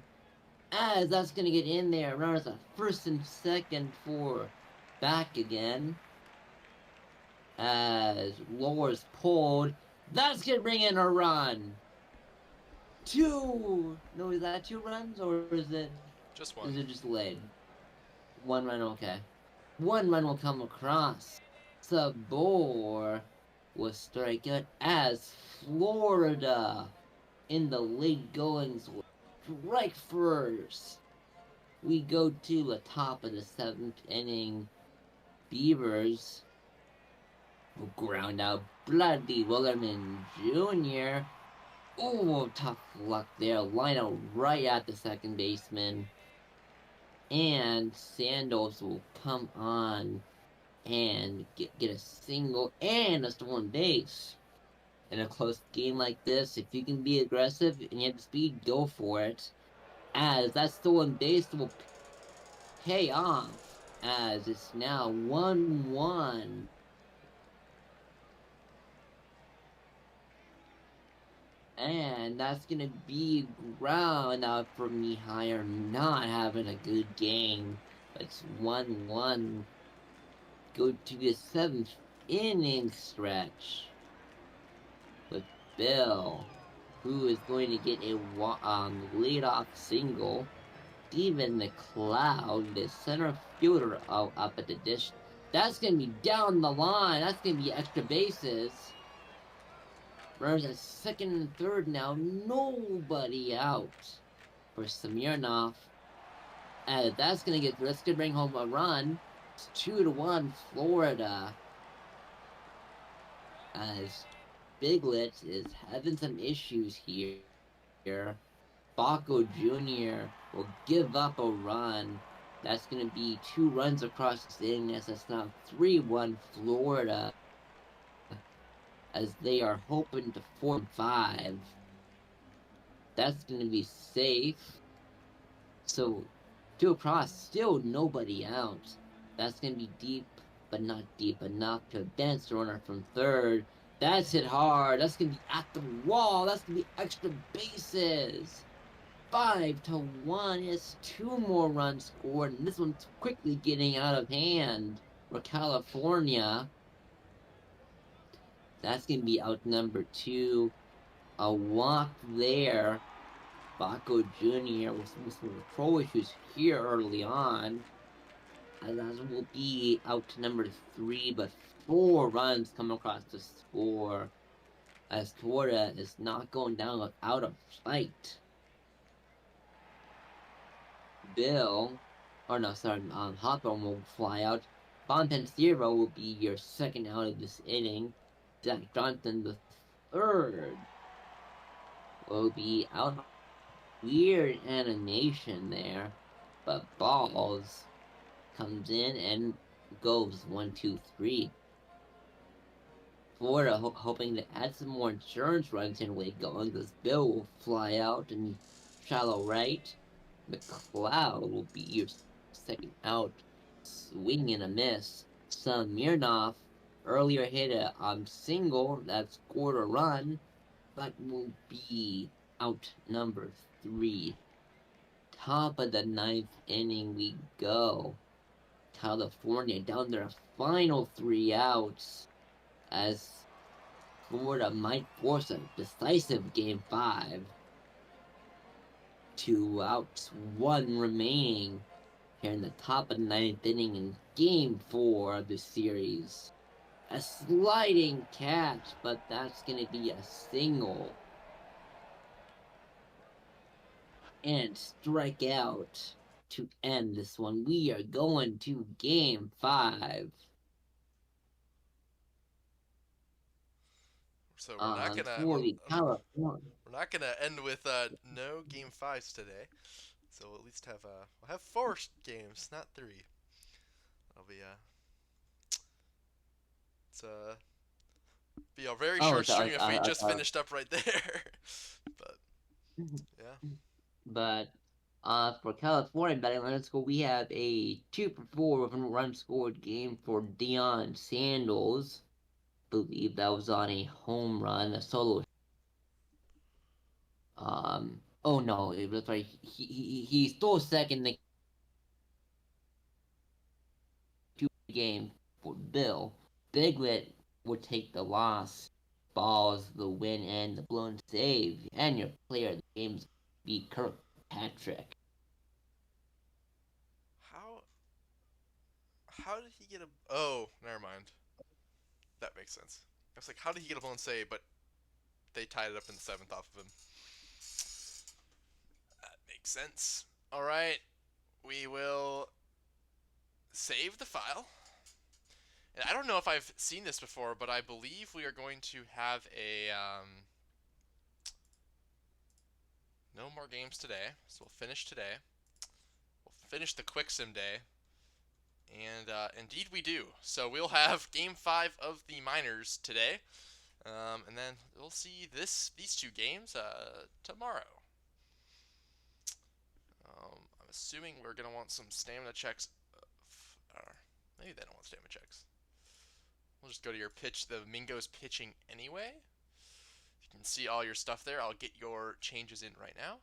As that's going to get in there. Runners at first and second for back again. As Lore's pulled. That's going to bring in a run. 2. No, is that 2 runs? Or is it Just one. Is it just laid? 1 run, okay. 1 run will come across. Sabor will strike out as Florida in the late goings will strike first. We go to the top of the 7th inning. Beavers will ground out Bloody Willerman Jr. Oh, tough luck there. Line out right at the second baseman. And Sandos will come on and get a single and a stolen base. In a close game like this, if you can be aggressive and you have the speed, go for it. As that stolen base will pay off, as it's now 1-1. And that's going to be ground out for Mihai, not having a good game. It's 1-1. Go to the 7th inning stretch with Bill, who is going to get a leadoff single. Steven McLeod, the center fielder, up at the dish. That's going to be down the line. That's going to be extra bases. Runners at second and third now. Nobody out for Smirnov. And that's going to bring home a run. It's 2-1 Florida. As Biglet is having some issues here. Baco Jr. will give up a run. That's going to be 2 runs across the inning. That's now 3-1 Florida. As they are hoping to 4-5. That's going to be safe. So, 2 across, still nobody out. That's going to be deep, but not deep enough to advance the runner from third. That's hit hard. That's going to be at the wall. That's going to be extra bases. 5-1. It's 2 more runs scored, and this one's quickly getting out of hand for California. That's going to be out number 2. A walk there. Baco Jr. with some control issues here early on. And that will be out to number 3, but 4 runs come across the score. As Florida is not going down without a fight. Bill, or no, sorry, Hawthorne will fly out. Bontemps Zero will be your second out of this inning. Zach Johnson, the third, will be out. Weird animation there, but Balls comes in and goes 1, 2, 3. Florida hoping to add some more insurance runs in way going. This Bill will fly out and shallow right. McLeod will be your second out. Swing and a miss. Samirnov earlier hit a single that scored a run, but will be out number 3. Top of the ninth inning we go. California down their final 3 outs as Florida might force a decisive game 5. 2 outs, 1 remaining here in the top of the ninth inning in game 4 of the series. A sliding catch, but that's going to be a single. And strike out to end this one. We are going to game 5. So we're not gonna For the California. we're not gonna end with no game fives today. So we'll at least have we'll have 4 games, not 3. That'll be it's be a very Oh, short stream if we just uh, finished up right there. But yeah, but for California betting line, let's go. We have a 2 for 4 with a run scored game for Deion Sandals. Believe that was on a home run, a solo. Oh no, it was like he stole second in the game for Bill. Biglet would take the loss. Balls the win and the blown save, and your player of the game's be Kirkpatrick. how how did he get a? Oh, never mind. That makes sense. I was like, how did he get a blown save? But they tied it up in the 7th off of him. That makes sense. All right, we will save the file. And I don't know if I've seen this before, but I believe we are going to have a no more games today. So we'll finish today. We'll finish the quick sim day. And indeed we do. So we'll have game 5 of the minors today. And then we'll see these 2 games tomorrow. I'm assuming we're going to want some stamina checks. Maybe they don't want stamina checks. We'll just go to your pitch. The Mingo's pitching anyway. You can see all your stuff there. I'll get your changes in right now.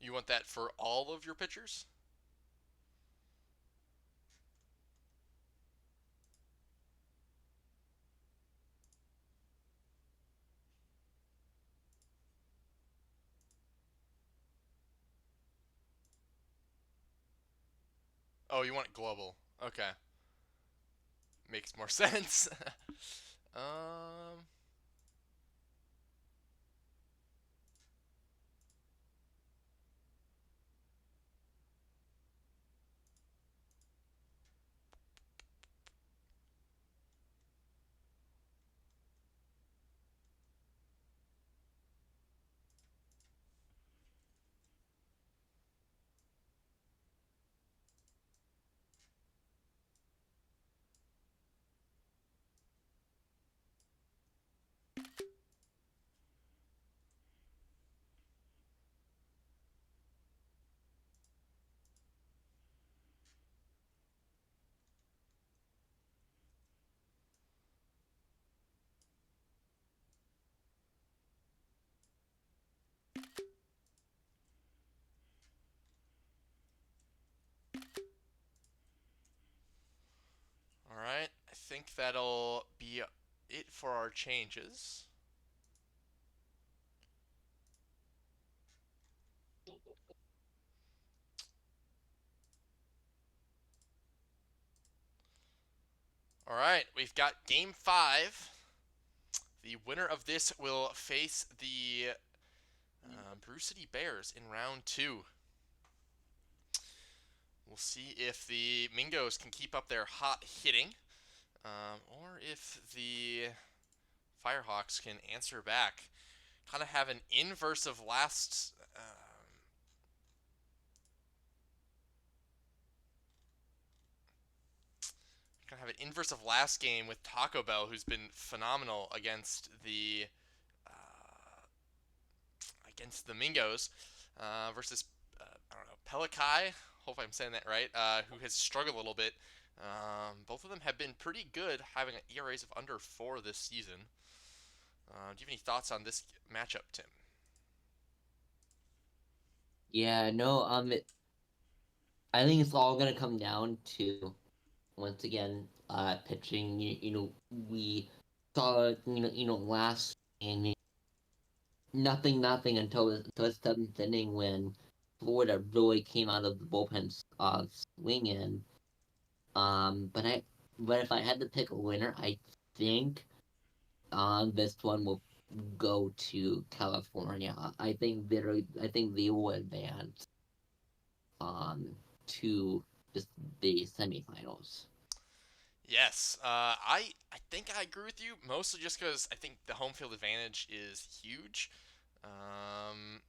You want that for all of your pitchers? Oh, you want it global. Okay. Makes more sense. um, think that'll be it for our changes. All right, we've got game five. The winner of this will face the Brew City Bears in round two. We'll see if the Mingos can keep up their hot hitting, or if the Firehawks can answer back. Kind of have an inverse of last. Kind of have an inverse of last game with Taco Bell, who's been phenomenal against the Mingos, versus I don't know, Pelikai. Hope I'm saying that right. Who has struggled a little bit. Both of them have been pretty good, having ERAs of under 4 this season. Do you have any thoughts on this matchup, Tim? Yeah, no, I think it's all gonna come down to once again, pitching. We saw last game, nothing until the seventh inning when Florida really came out of the bullpen swinging. But if I had to pick a winner, I think this one will go to California. I think they will advance to just the semifinals. Yes, I think I agree with you, mostly just because I think the home field advantage is huge. Um,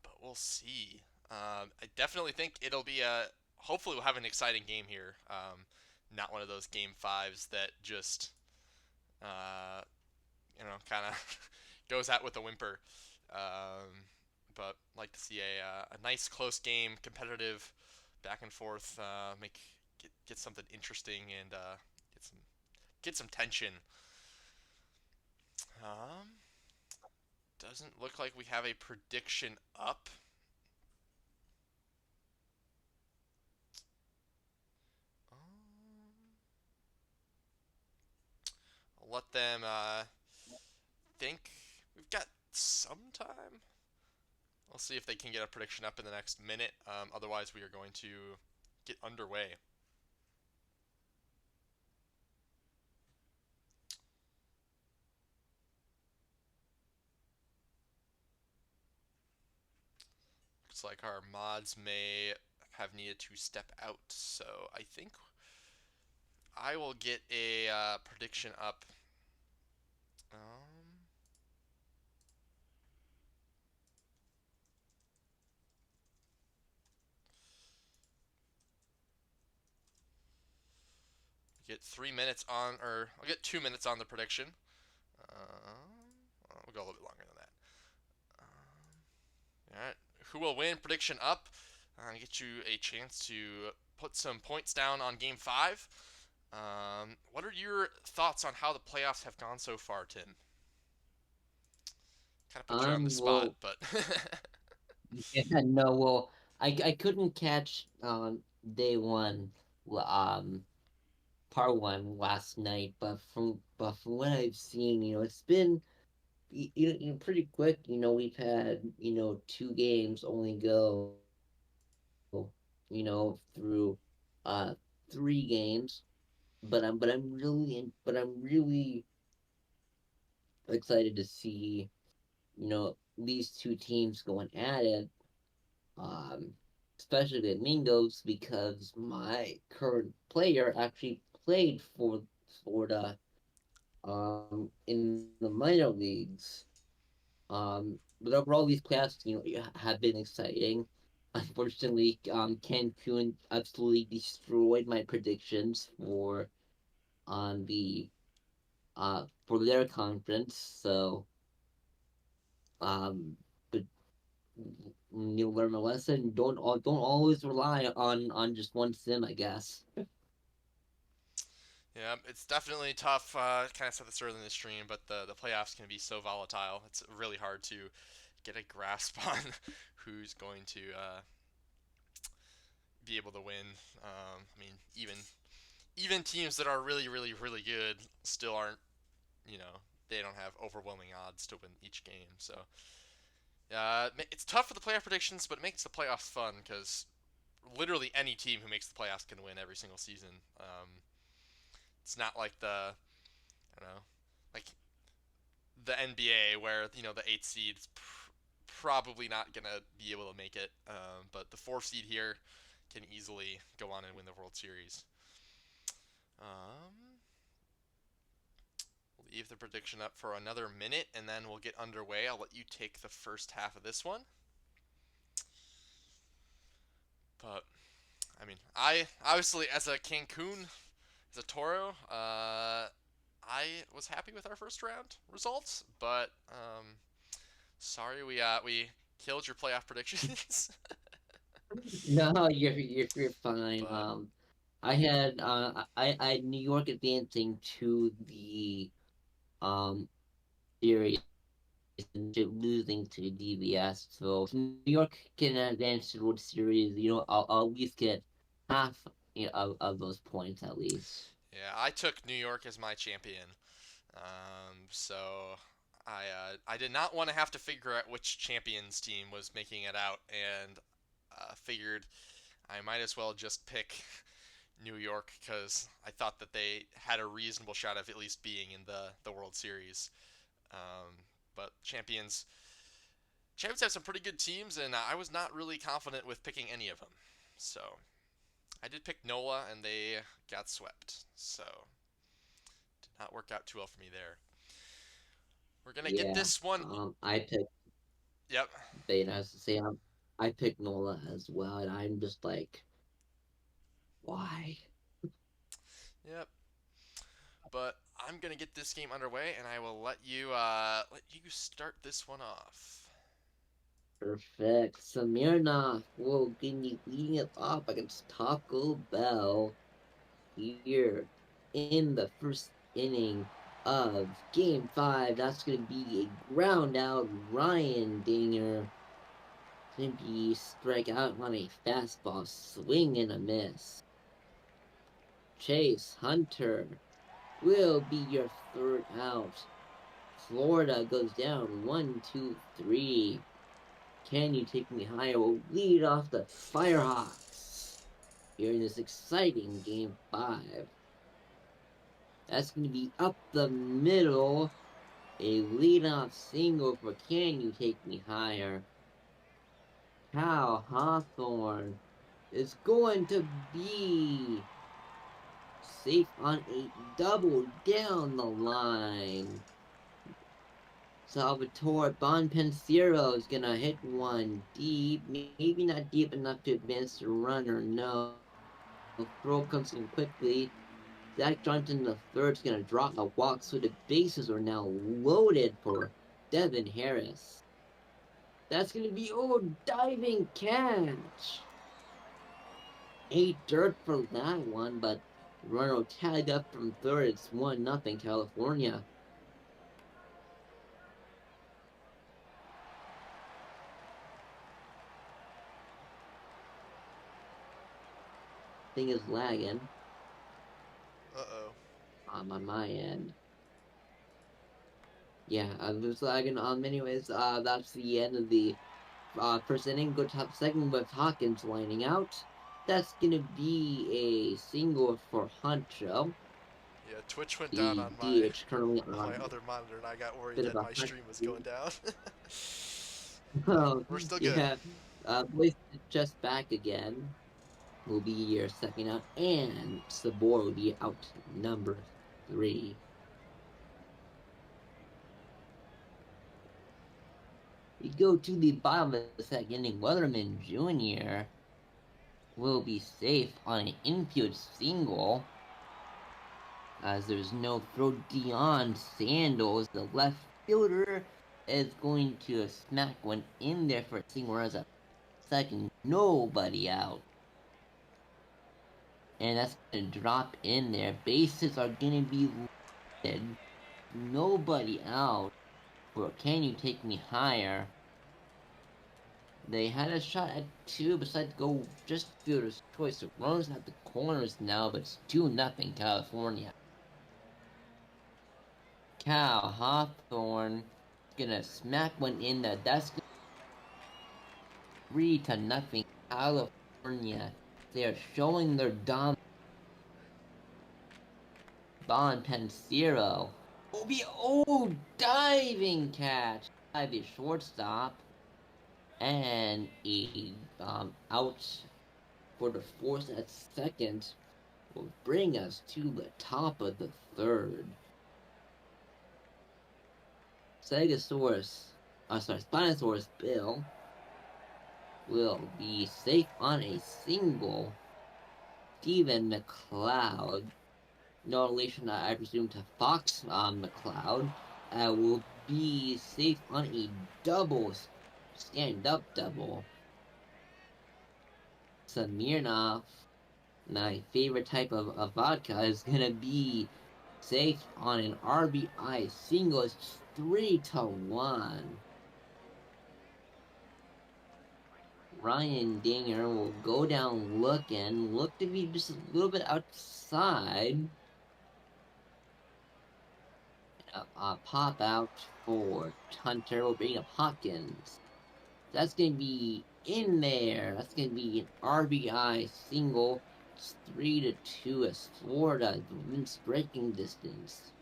but we'll see. I definitely think it'll be a. Hopefully, we'll have an exciting game here. Not one of those game fives that just uh, kind of goes out with a whimper. Um, but like to see a nice close game, competitive, back and forth. Get something interesting and get some get some tension. Um, doesn't look like we have a prediction up. Um, I'll let them think. We've got some time. I'll see if they can get a prediction up in the next minute. Otherwise, we are going to get underway. Looks like our mods may have needed to step out, so I think I will get a prediction up. Um, get 3 minutes on, or I'll get 2 minutes on the prediction. We'll go a little bit longer than that. All right, who will win? Prediction up. Get you a chance to put some points down on Game Five. What are your thoughts on how the playoffs have gone so far, Tim? Kind of put you on the spot, Well, but yeah, no, well, I couldn't catch day one, part one last night, but from what I've seen, it's been pretty quick. We've had two games only go through three games, but I'm really excited to see these two teams going at it, um, especially the Mingos, because my current player actually played for Florida in the minor leagues. But overall, these playoffs, have been exciting. Unfortunately, Cancun absolutely destroyed my predictions the for their conference. So, um, but you learn a lesson. Don't always rely on just one sim, I guess. yeah, it's definitely tough. Kind of said this early in the stream, but the playoffs can be so volatile. It's really hard to get a grasp on who's going to be able to win. I mean, even even teams that are really, really, really good still aren't, you know, they don't have overwhelming odds to win each game. So it's tough for the playoff predictions, but it makes the playoffs fun because literally any team who makes the playoffs can win every single season. It's not like I don't know, like the NBA where the eighth seed's probably not gonna be able to make it, but the fourth seed here can easily go on and win the World Series. Um, leave the prediction up for another minute, and then we'll get underway. I'll let you take the first half of this one. But I mean, I obviously as a Cancun, as a Toro, I was happy with our first round results, but sorry we killed your playoff predictions. No, you're fine. But I had New York advancing to the um series and losing to DBS. So if New York can advance to the World Series, I'll at least get half of those points at least. yeah, I took New York as my champion. So I did not want to have to figure out which champions team was making it out, and figured I might as well just pick New York because I thought that they had a reasonable shot of at least being in the World Series. Um, but champions have some pretty good teams, and I was not really confident with picking any of them. So I did pick NOLA, and they got swept. So did not work out too well for me there. We're gonna get Yeah. this one. I picked Yep. Beta as to say I picked Nola as well, and I'm just like, why? Yep. But I'm gonna get this game underway, and I will let you start this one off. Perfect. Smirnoff will be leading it off against Taco Bell here in the first inning of Game 5. That's going to be a ground out. Ryan Dinger going to be strike out on a fastball, swing and a miss. Chase Hunter will be your third out. Florida goes down 1, 2, 3. Can you take me higher? Will lead off the Firehawks here in this exciting Game 5. That's going to be up the middle. A leadoff single for Can You Take Me Higher? Cal Hawthorne is going to be safe on a double down the line. Salvatore Bonpensiero is gonna hit one deep, maybe not deep enough to advance the runner. No, throw comes in quickly. Zach Johnson the third is gonna drop a walk, so the bases are now loaded for Devin Harris. That's gonna be diving catch. A dirt for that one, but runner tagged up from third. It's 1-0 California. Thing is lagging Uh-oh. on my end. Yeah, it was lagging. Anyways, that's the end of the first inning. Go top second with Hawkins lining out. That's gonna be a single for Huncho. Yeah, Twitch went down The on my DH currently on my on other monitor, and I got a worried bit of that a my hot stream was going streak. down. Oh, We're still good. yeah. Boys just back again. Will be your second out, and Sabor will be out number 3. We go to the bottom of the second inning. Weatherman Jr. will be safe on an infield single, as there's no throw. Dion Sandals, the left fielder, is going to smack one in there for a single, whereas a second, nobody out. And that's going to drop in there. Bases are going to be loaded. Nobody out. For Can You Take Me Higher? They had a shot at two, but decided to go just fielder's choice. So runners at the corners now, but it's 2-0 California. Cal Hawthorne gonna smack one in the that's 3-0 California. They are showing their dominance. Bond Pensiro. Diving catch by the shortstop and a out for the force at second will bring us to the top of the third. Spinosaurus Bill will be safe on a single. Steven McLeod, no relation, I presume, to Fox McLeod, will be safe on a double, stand-up double. Smirnoff, my favorite type of vodka, is gonna be safe on an RBI single. It's 3-1. Ryan Dinger will go down looking, look to be just a little bit outside. Pop out for Hunter will bring up Hawkins. That's going to be in there. That's going to be an RBI single. It's 3-2 as Florida wins striking distance.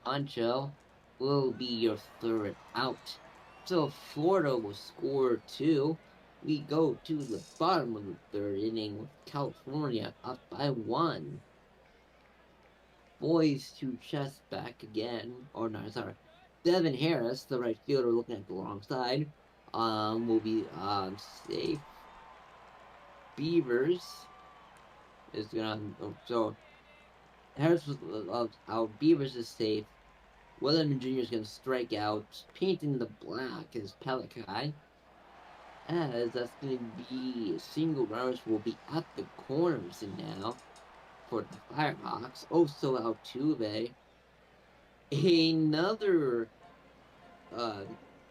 Pancho will be your third out. So Florida will score two. We go to the bottom of the third inning with California up by one. Boys to chest back again. Or no, sorry. Devin Harris, the right fielder, looking at the wrong side, will be safe. Beavers is gonna so Harris was out. Beavers is safe. Weatherman Jr. is gonna strike out, painting the black as Pelican. As that's gonna be single runners will be at the corners now for the Firehawks. Also Altuve. Another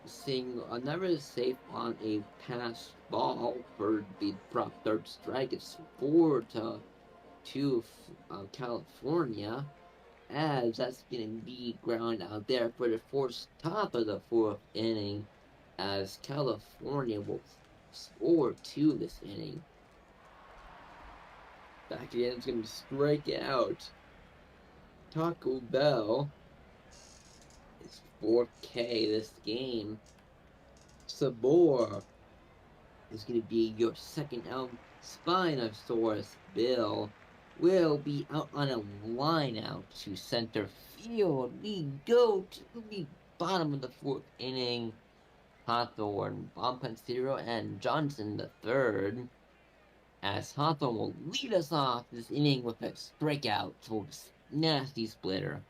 seeing another safe on a pass ball for the prop third strike. It's 4-2 California, as that's going to be ground out there for the fourth top of the fourth inning, as California will score two this inning. Back again, it's going to strike out. Taco Bell is 4K this game. Sabor is going to be your second out. Spinosaurus Bill will be out on a line out to center field. We go to the bottom of the fourth inning. Hawthorne, Bompancero, and Johnson the third. As Hawthorne will lead us off this inning with a strikeout for a nasty splitter.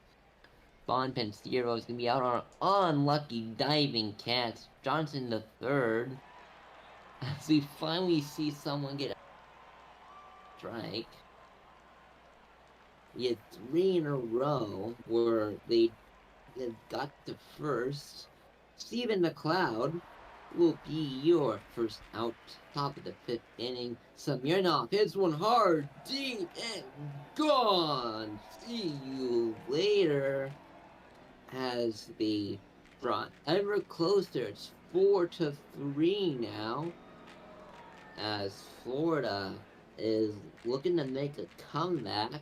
Bon Pensiero is going to be out on an unlucky diving catch. Johnson the third. As we finally see someone get a strike. We had three in a row where they got to first. Stephen McLeod will be your first out, top of the fifth inning. Smirnoff hits one hard, deep, and gone. See you later. As they brought ever closer, it's 4-3 now. As Florida is looking to make a comeback.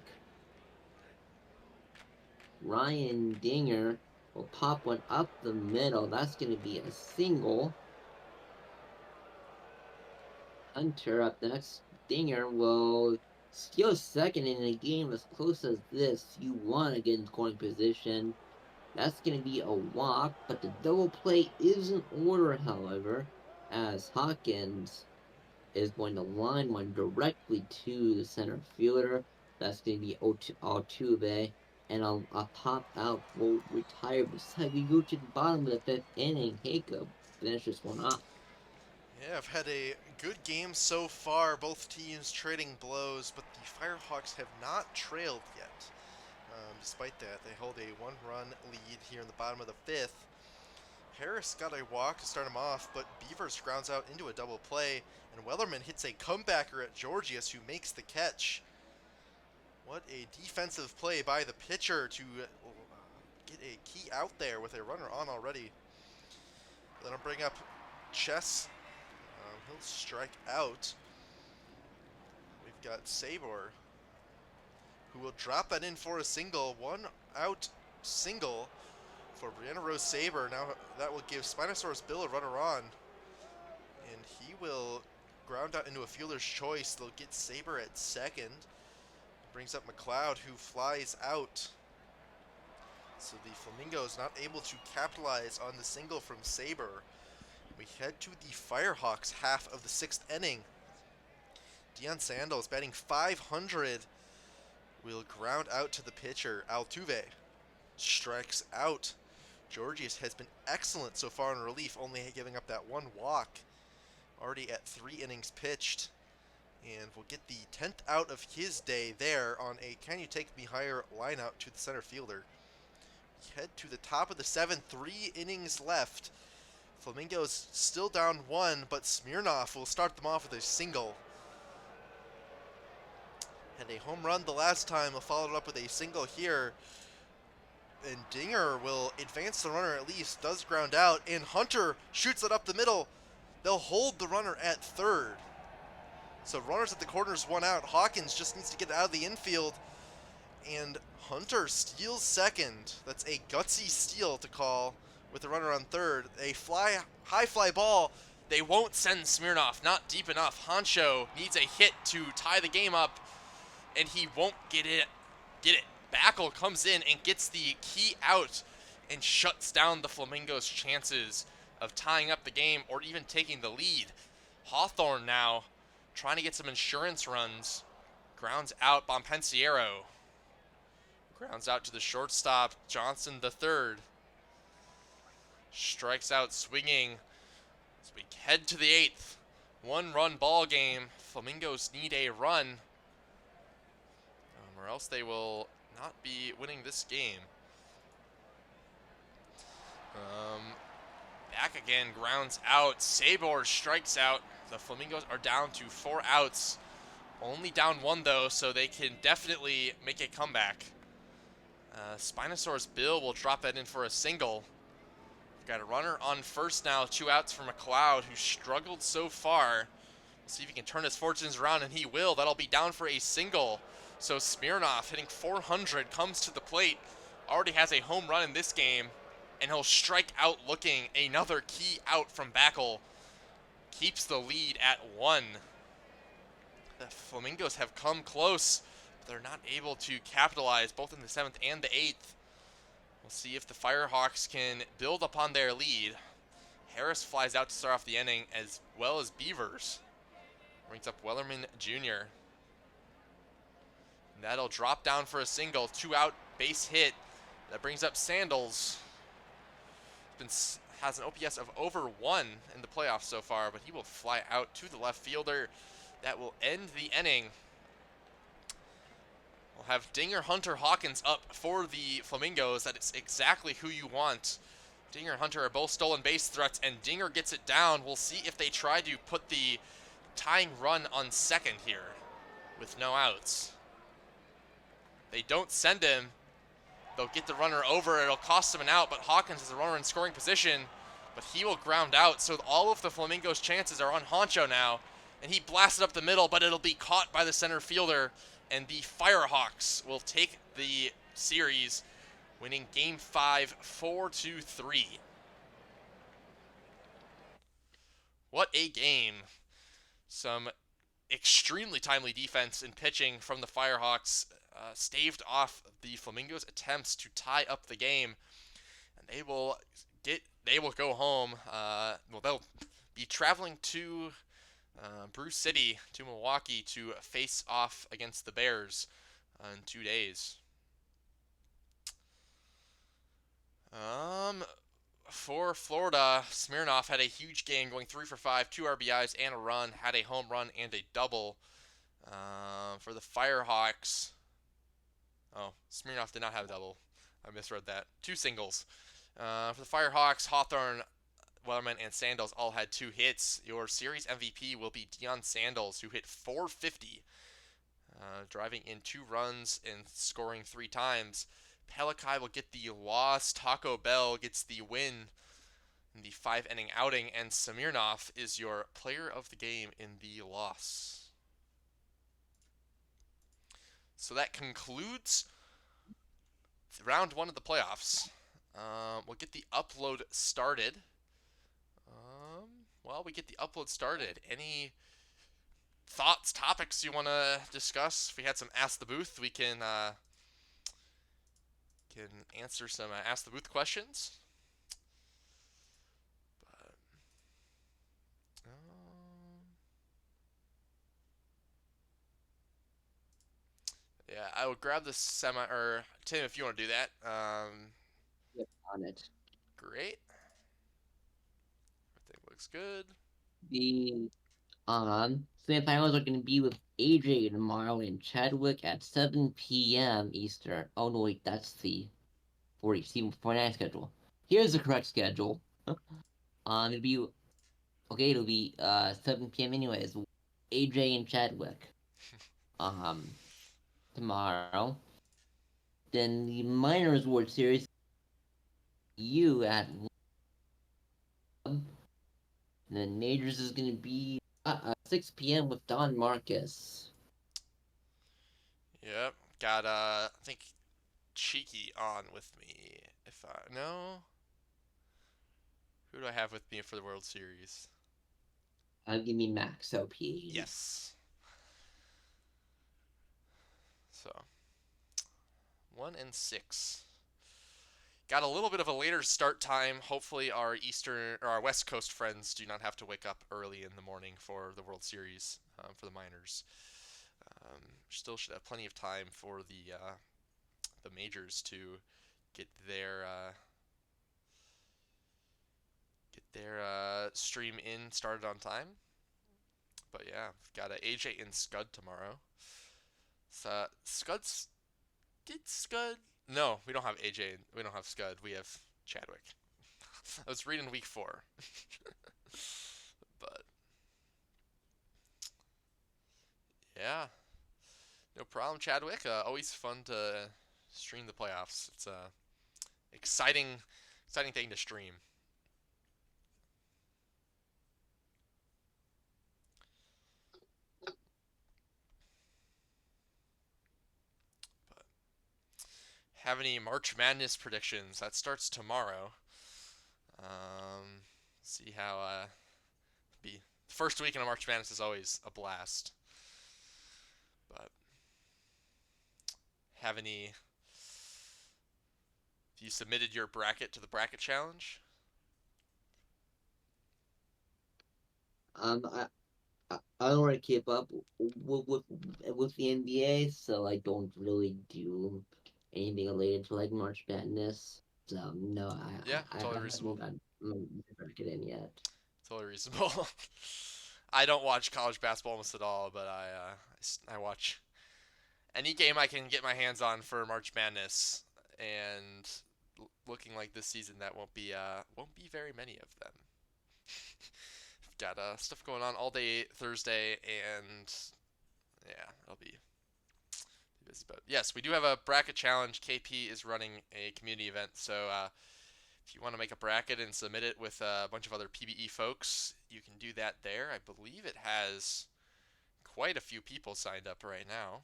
Ryan Dinger will pop one up the middle. That's going to be a single. Hunter up next. Dinger will steal second in a game as close as this. You want to get in scoring position. That's going to be a walk, but the double play is in order, however, as Hawkins is going to line one directly to the center fielder. That's going to be Altuve, and a pop out will retire beside. We go to the bottom of the fifth inning. Jacob finishes one off. Yeah, I've had a good game so far, both teams trading blows, but the Firehawks have not trailed yet. Despite that, they hold a one-run lead here in the bottom of the fifth. Harris got a walk to start him off, but Beavers grounds out into a double play, and Wellerman hits a comebacker at Georgius, who makes the catch. What a defensive play by the pitcher to get a key out there with a runner on already. Then I'll bring up Chess. He'll strike out. We've got Sabor, who will drop that in for a single. 1-out single for Brianna Rose Saber. Now that will give Spinosaurus Bill a runner on. And he will ground out into a fielder's choice. They'll get Saber at second. Brings up McLeod, who flies out. So the Flamingos not able to capitalize on the single from Saber. We head to the Firehawks half of the 6th inning. Dion Sandals batting .500 will ground out to the pitcher. Altuve strikes out. Georgius has been excellent so far in relief, only giving up that one walk. Already at 3 innings pitched. And will get the 10th out of his day there on a can you take me higher line out to the center fielder. We head to the top of the 7th, 3 innings left. Flamingos still down 1, but Smirnoff will start them off with a single. Had a home run the last time, he'll follow it up with a single here. And Dinger will advance the runner at least, does ground out, and Hunter shoots it up the middle. They'll hold the runner at third. So runners at the corners, 1 out. Hawkins just needs to get out of the infield. And Hunter steals second. That's a gutsy steal to call with the runner on third. A high fly ball. They won't send Smirnoff, not deep enough. Honcho needs a hit to tie the game up, and he won't get it. Backel comes in and gets the key out and shuts down the Flamingos' chances of tying up the game or even taking the lead. Hawthorne now trying to get some insurance runs. Grounds out Bompensiero. Grounds out to the shortstop, Johnson the third. Strikes out swinging. As we head to the 8th. 1-run ball game. Flamingos need a run, or else they will not be winning this game. Back again, grounds out. Sabor strikes out. The Flamingos are down to 4 outs. Only down 1 though, so they can definitely make a comeback. Spinosaurus Bill will drop that in for a single. We've got a runner on first now, 2 outs for McLeod, who struggled so far. We'll see if he can turn his fortunes around, and he will. That'll be down for a single. So Smirnoff, hitting .400, comes to the plate. Already has a home run in this game, and he'll strike out looking. Another key out from Backel. Keeps the lead at 1. The Flamingos have come close, but they're not able to capitalize both in the 7th and the 8th. We'll see if the Firehawks can build upon their lead. Harris flies out to start off the inning, as well as Beavers. Brings up Wellerman Jr. And that'll drop down for a single. 2-out base hit. That brings up Sandals. Has an OPS of over 1 in the playoffs so far, but he will fly out to the left fielder. That will end the inning. We'll have Dinger, Hunter, Hawkins up for the Flamingos. That is exactly who you want. Dinger and Hunter are both stolen base threats, and Dinger gets it down. We'll see if they try to put the tying run on second here with no outs. They don't send him. They'll get the runner over. It'll cost them an out, but Hawkins is the runner in scoring position, but he will ground out. So all of the Flamingos' chances are on Honcho now, and he blasted up the middle, but it'll be caught by the center fielder, and the Firehawks will take the series, winning Game 5 4-3. What a game. Some extremely timely defense and pitching from the Firehawks staved off the Flamingos' attempts to tie up the game, and they will go home. They'll be traveling to Brew City, to Milwaukee, to face off against the Bears in 2 days. For Florida, Smirnoff had a huge game, going 3 for 5, 2 RBIs and a run, had a home run and a double. For the Firehawks, Smirnoff did not have a double. I misread that. 2 singles. For the Firehawks, Hawthorne, Wellerman, and Sandals all had 2 hits. Your series MVP will be Deion Sandals, who hit 450, driving in 2 runs and scoring 3 times. Pelikai will get the loss. Taco Bell gets the win in the 5 inning outing, and Smirnov is your player of the game in the loss. So that concludes round 1 of the playoffs. We'll get the upload started. While we get the upload started, any thoughts, topics you want to discuss? If we had some Ask the Booth, we can answer some Ask the Booth questions. But, yeah, I will grab the semi. Or Tim, if you want to do that, Yep, on it. great. Everything looks good. The semifinals are going to be with AJ tomorrow in Chadwick at 7 p.m. Eastern. Oh no, wait, that's the 49 schedule. Here's the correct schedule. It'll be okay. It'll be 7 p.m. anyways. AJ and Chadwick. Um, tomorrow. Then the Miners World Series. You at 1. Then Majors is going to be 6 p.m. with Don Marcus. Yep, got I think Cheeky on with me. If I no, who do I have with me for the World Series? Give me Max OP. Yes. So 1 and 6. Got a little bit of a later start time. Hopefully, our Eastern or our West Coast friends do not have to wake up early in the morning for the World Series for the Miners. Still should have plenty of time for the majors to get their stream in started on time. But yeah, we've got a AJ and Scud tomorrow. So Scud's did Scud? No, we don't have AJ. We don't have Scud. We have Chadwick. I was reading week 4, but yeah, no problem, Chadwick. Always fun to stream the playoffs. It's a exciting thing to stream. But have any March Madness predictions? That starts tomorrow. See how be first weekend of March Madness is always a blast. But have any? You submitted your bracket to the bracket challenge? Um, I, I don't really keep up with the NBA, so I don't really do anything related to like March Madness. So no, Yeah, I totally haven't reasonable. got my bracket in yet. Totally reasonable. I don't watch college basketball almost at all, but I watch any game I can get my hands on for March Madness, and looking like this season that won't be very many of them. Got stuff going on all day Thursday, and yeah, it'll be busy. But yes, we do have a bracket challenge. KP is running a community event, so if you want to make a bracket and submit it with a bunch of other PBE folks, you can do that there. I believe it has quite a few people signed up right now.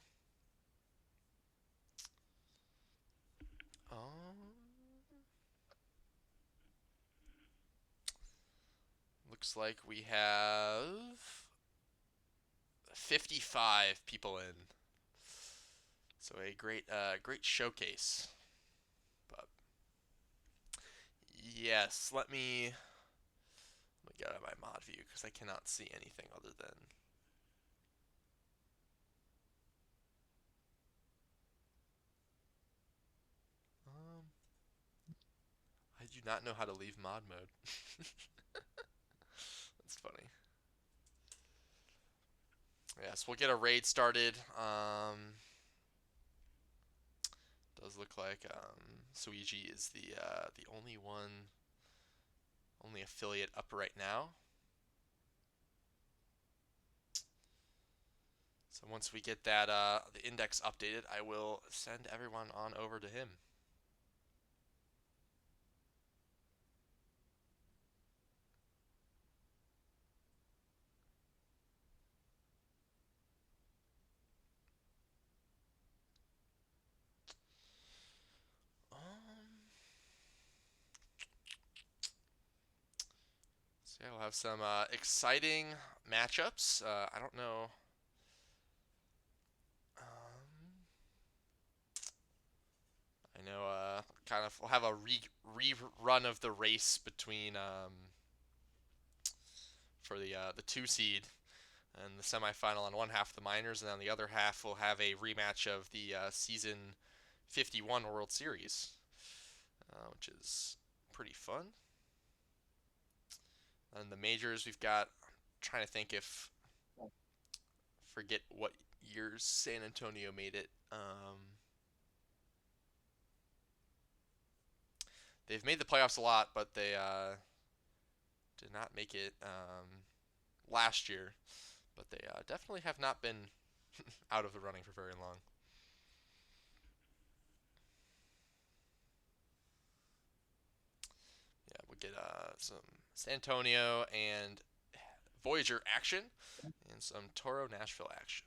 Looks like we have 55 people in. So a great showcase. But yes, let me get out of my mod view because I cannot see anything other than. Um, I do not know how to leave mod mode. That's funny. Yes, we'll get a raid started. Does look like Suigi is the only affiliate up right now. So once we get that the index updated, I will send everyone on over to him. So yeah, we'll have some exciting matchups. I don't know. I know. Kind of. We'll have a rerun of the race between for the 2 seed and the semifinal on one half of the minors, and on the other half we'll have a rematch of the season 51 World Series, which is pretty fun. And the majors we've got. I'm trying to think if forget what years San Antonio made it. They've made the playoffs a lot, but they did not make it last year. But they definitely have not been out of the running for very long. Yeah, we'll get some San Antonio and Voyager action and some Toro Nashville action.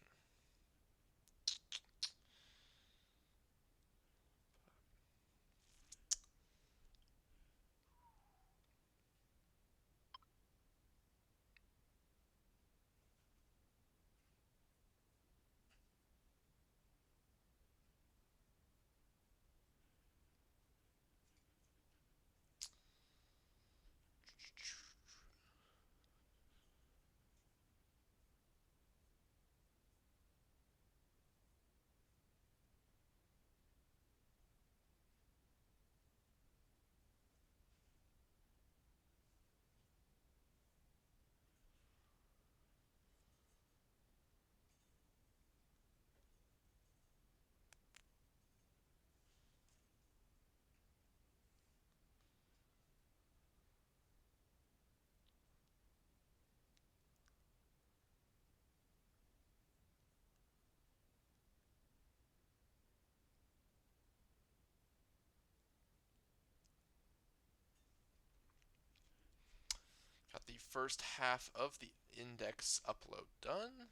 Got the first half of the index upload done.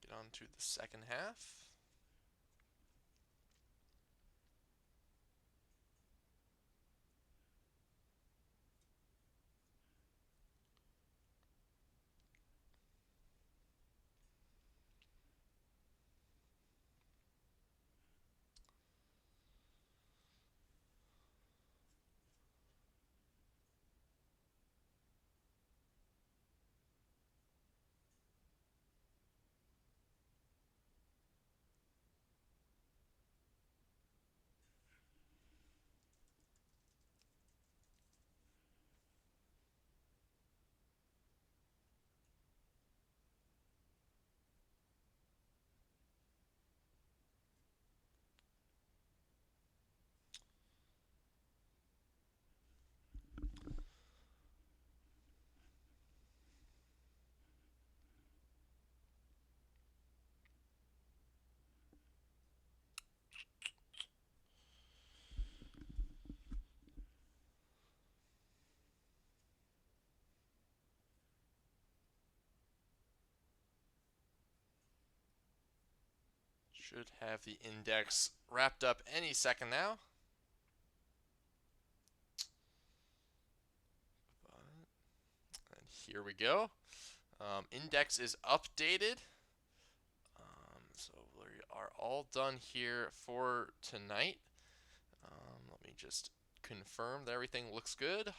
Get on to the second half. Should have the index wrapped up any second now. And here we go. Index is updated. So we are all done here for tonight. Let me just confirm that everything looks good.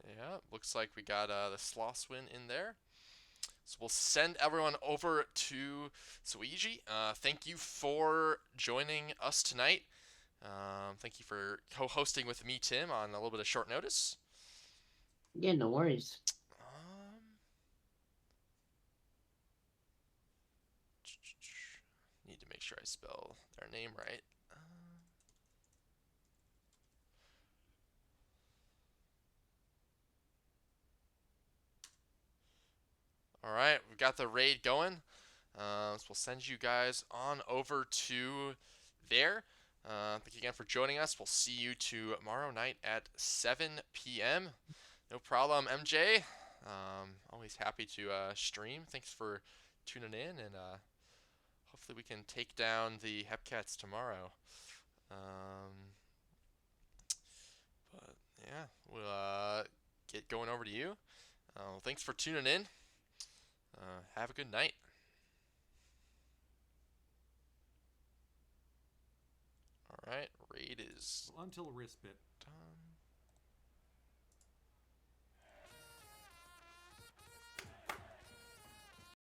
Yeah, looks like we got the Sloss win in there. So we'll send everyone over to Suigi. Thank you for joining us tonight. Thank you for co-hosting with me, Tim, on a little bit of short notice. Yeah, no worries. Um, sure I spell their name right. All right, we've got the raid going. So we'll send you guys on over to there. Thank you again for joining us. We'll see you tomorrow night at 7 p.m. No problem, MJ. Always happy to stream. Thanks for tuning in, and hopefully we can take down the Hepcats tomorrow. Um, but yeah, we'll get going over to you. Thanks for tuning in. Have a good night. All right, raid is Until Rispit. done.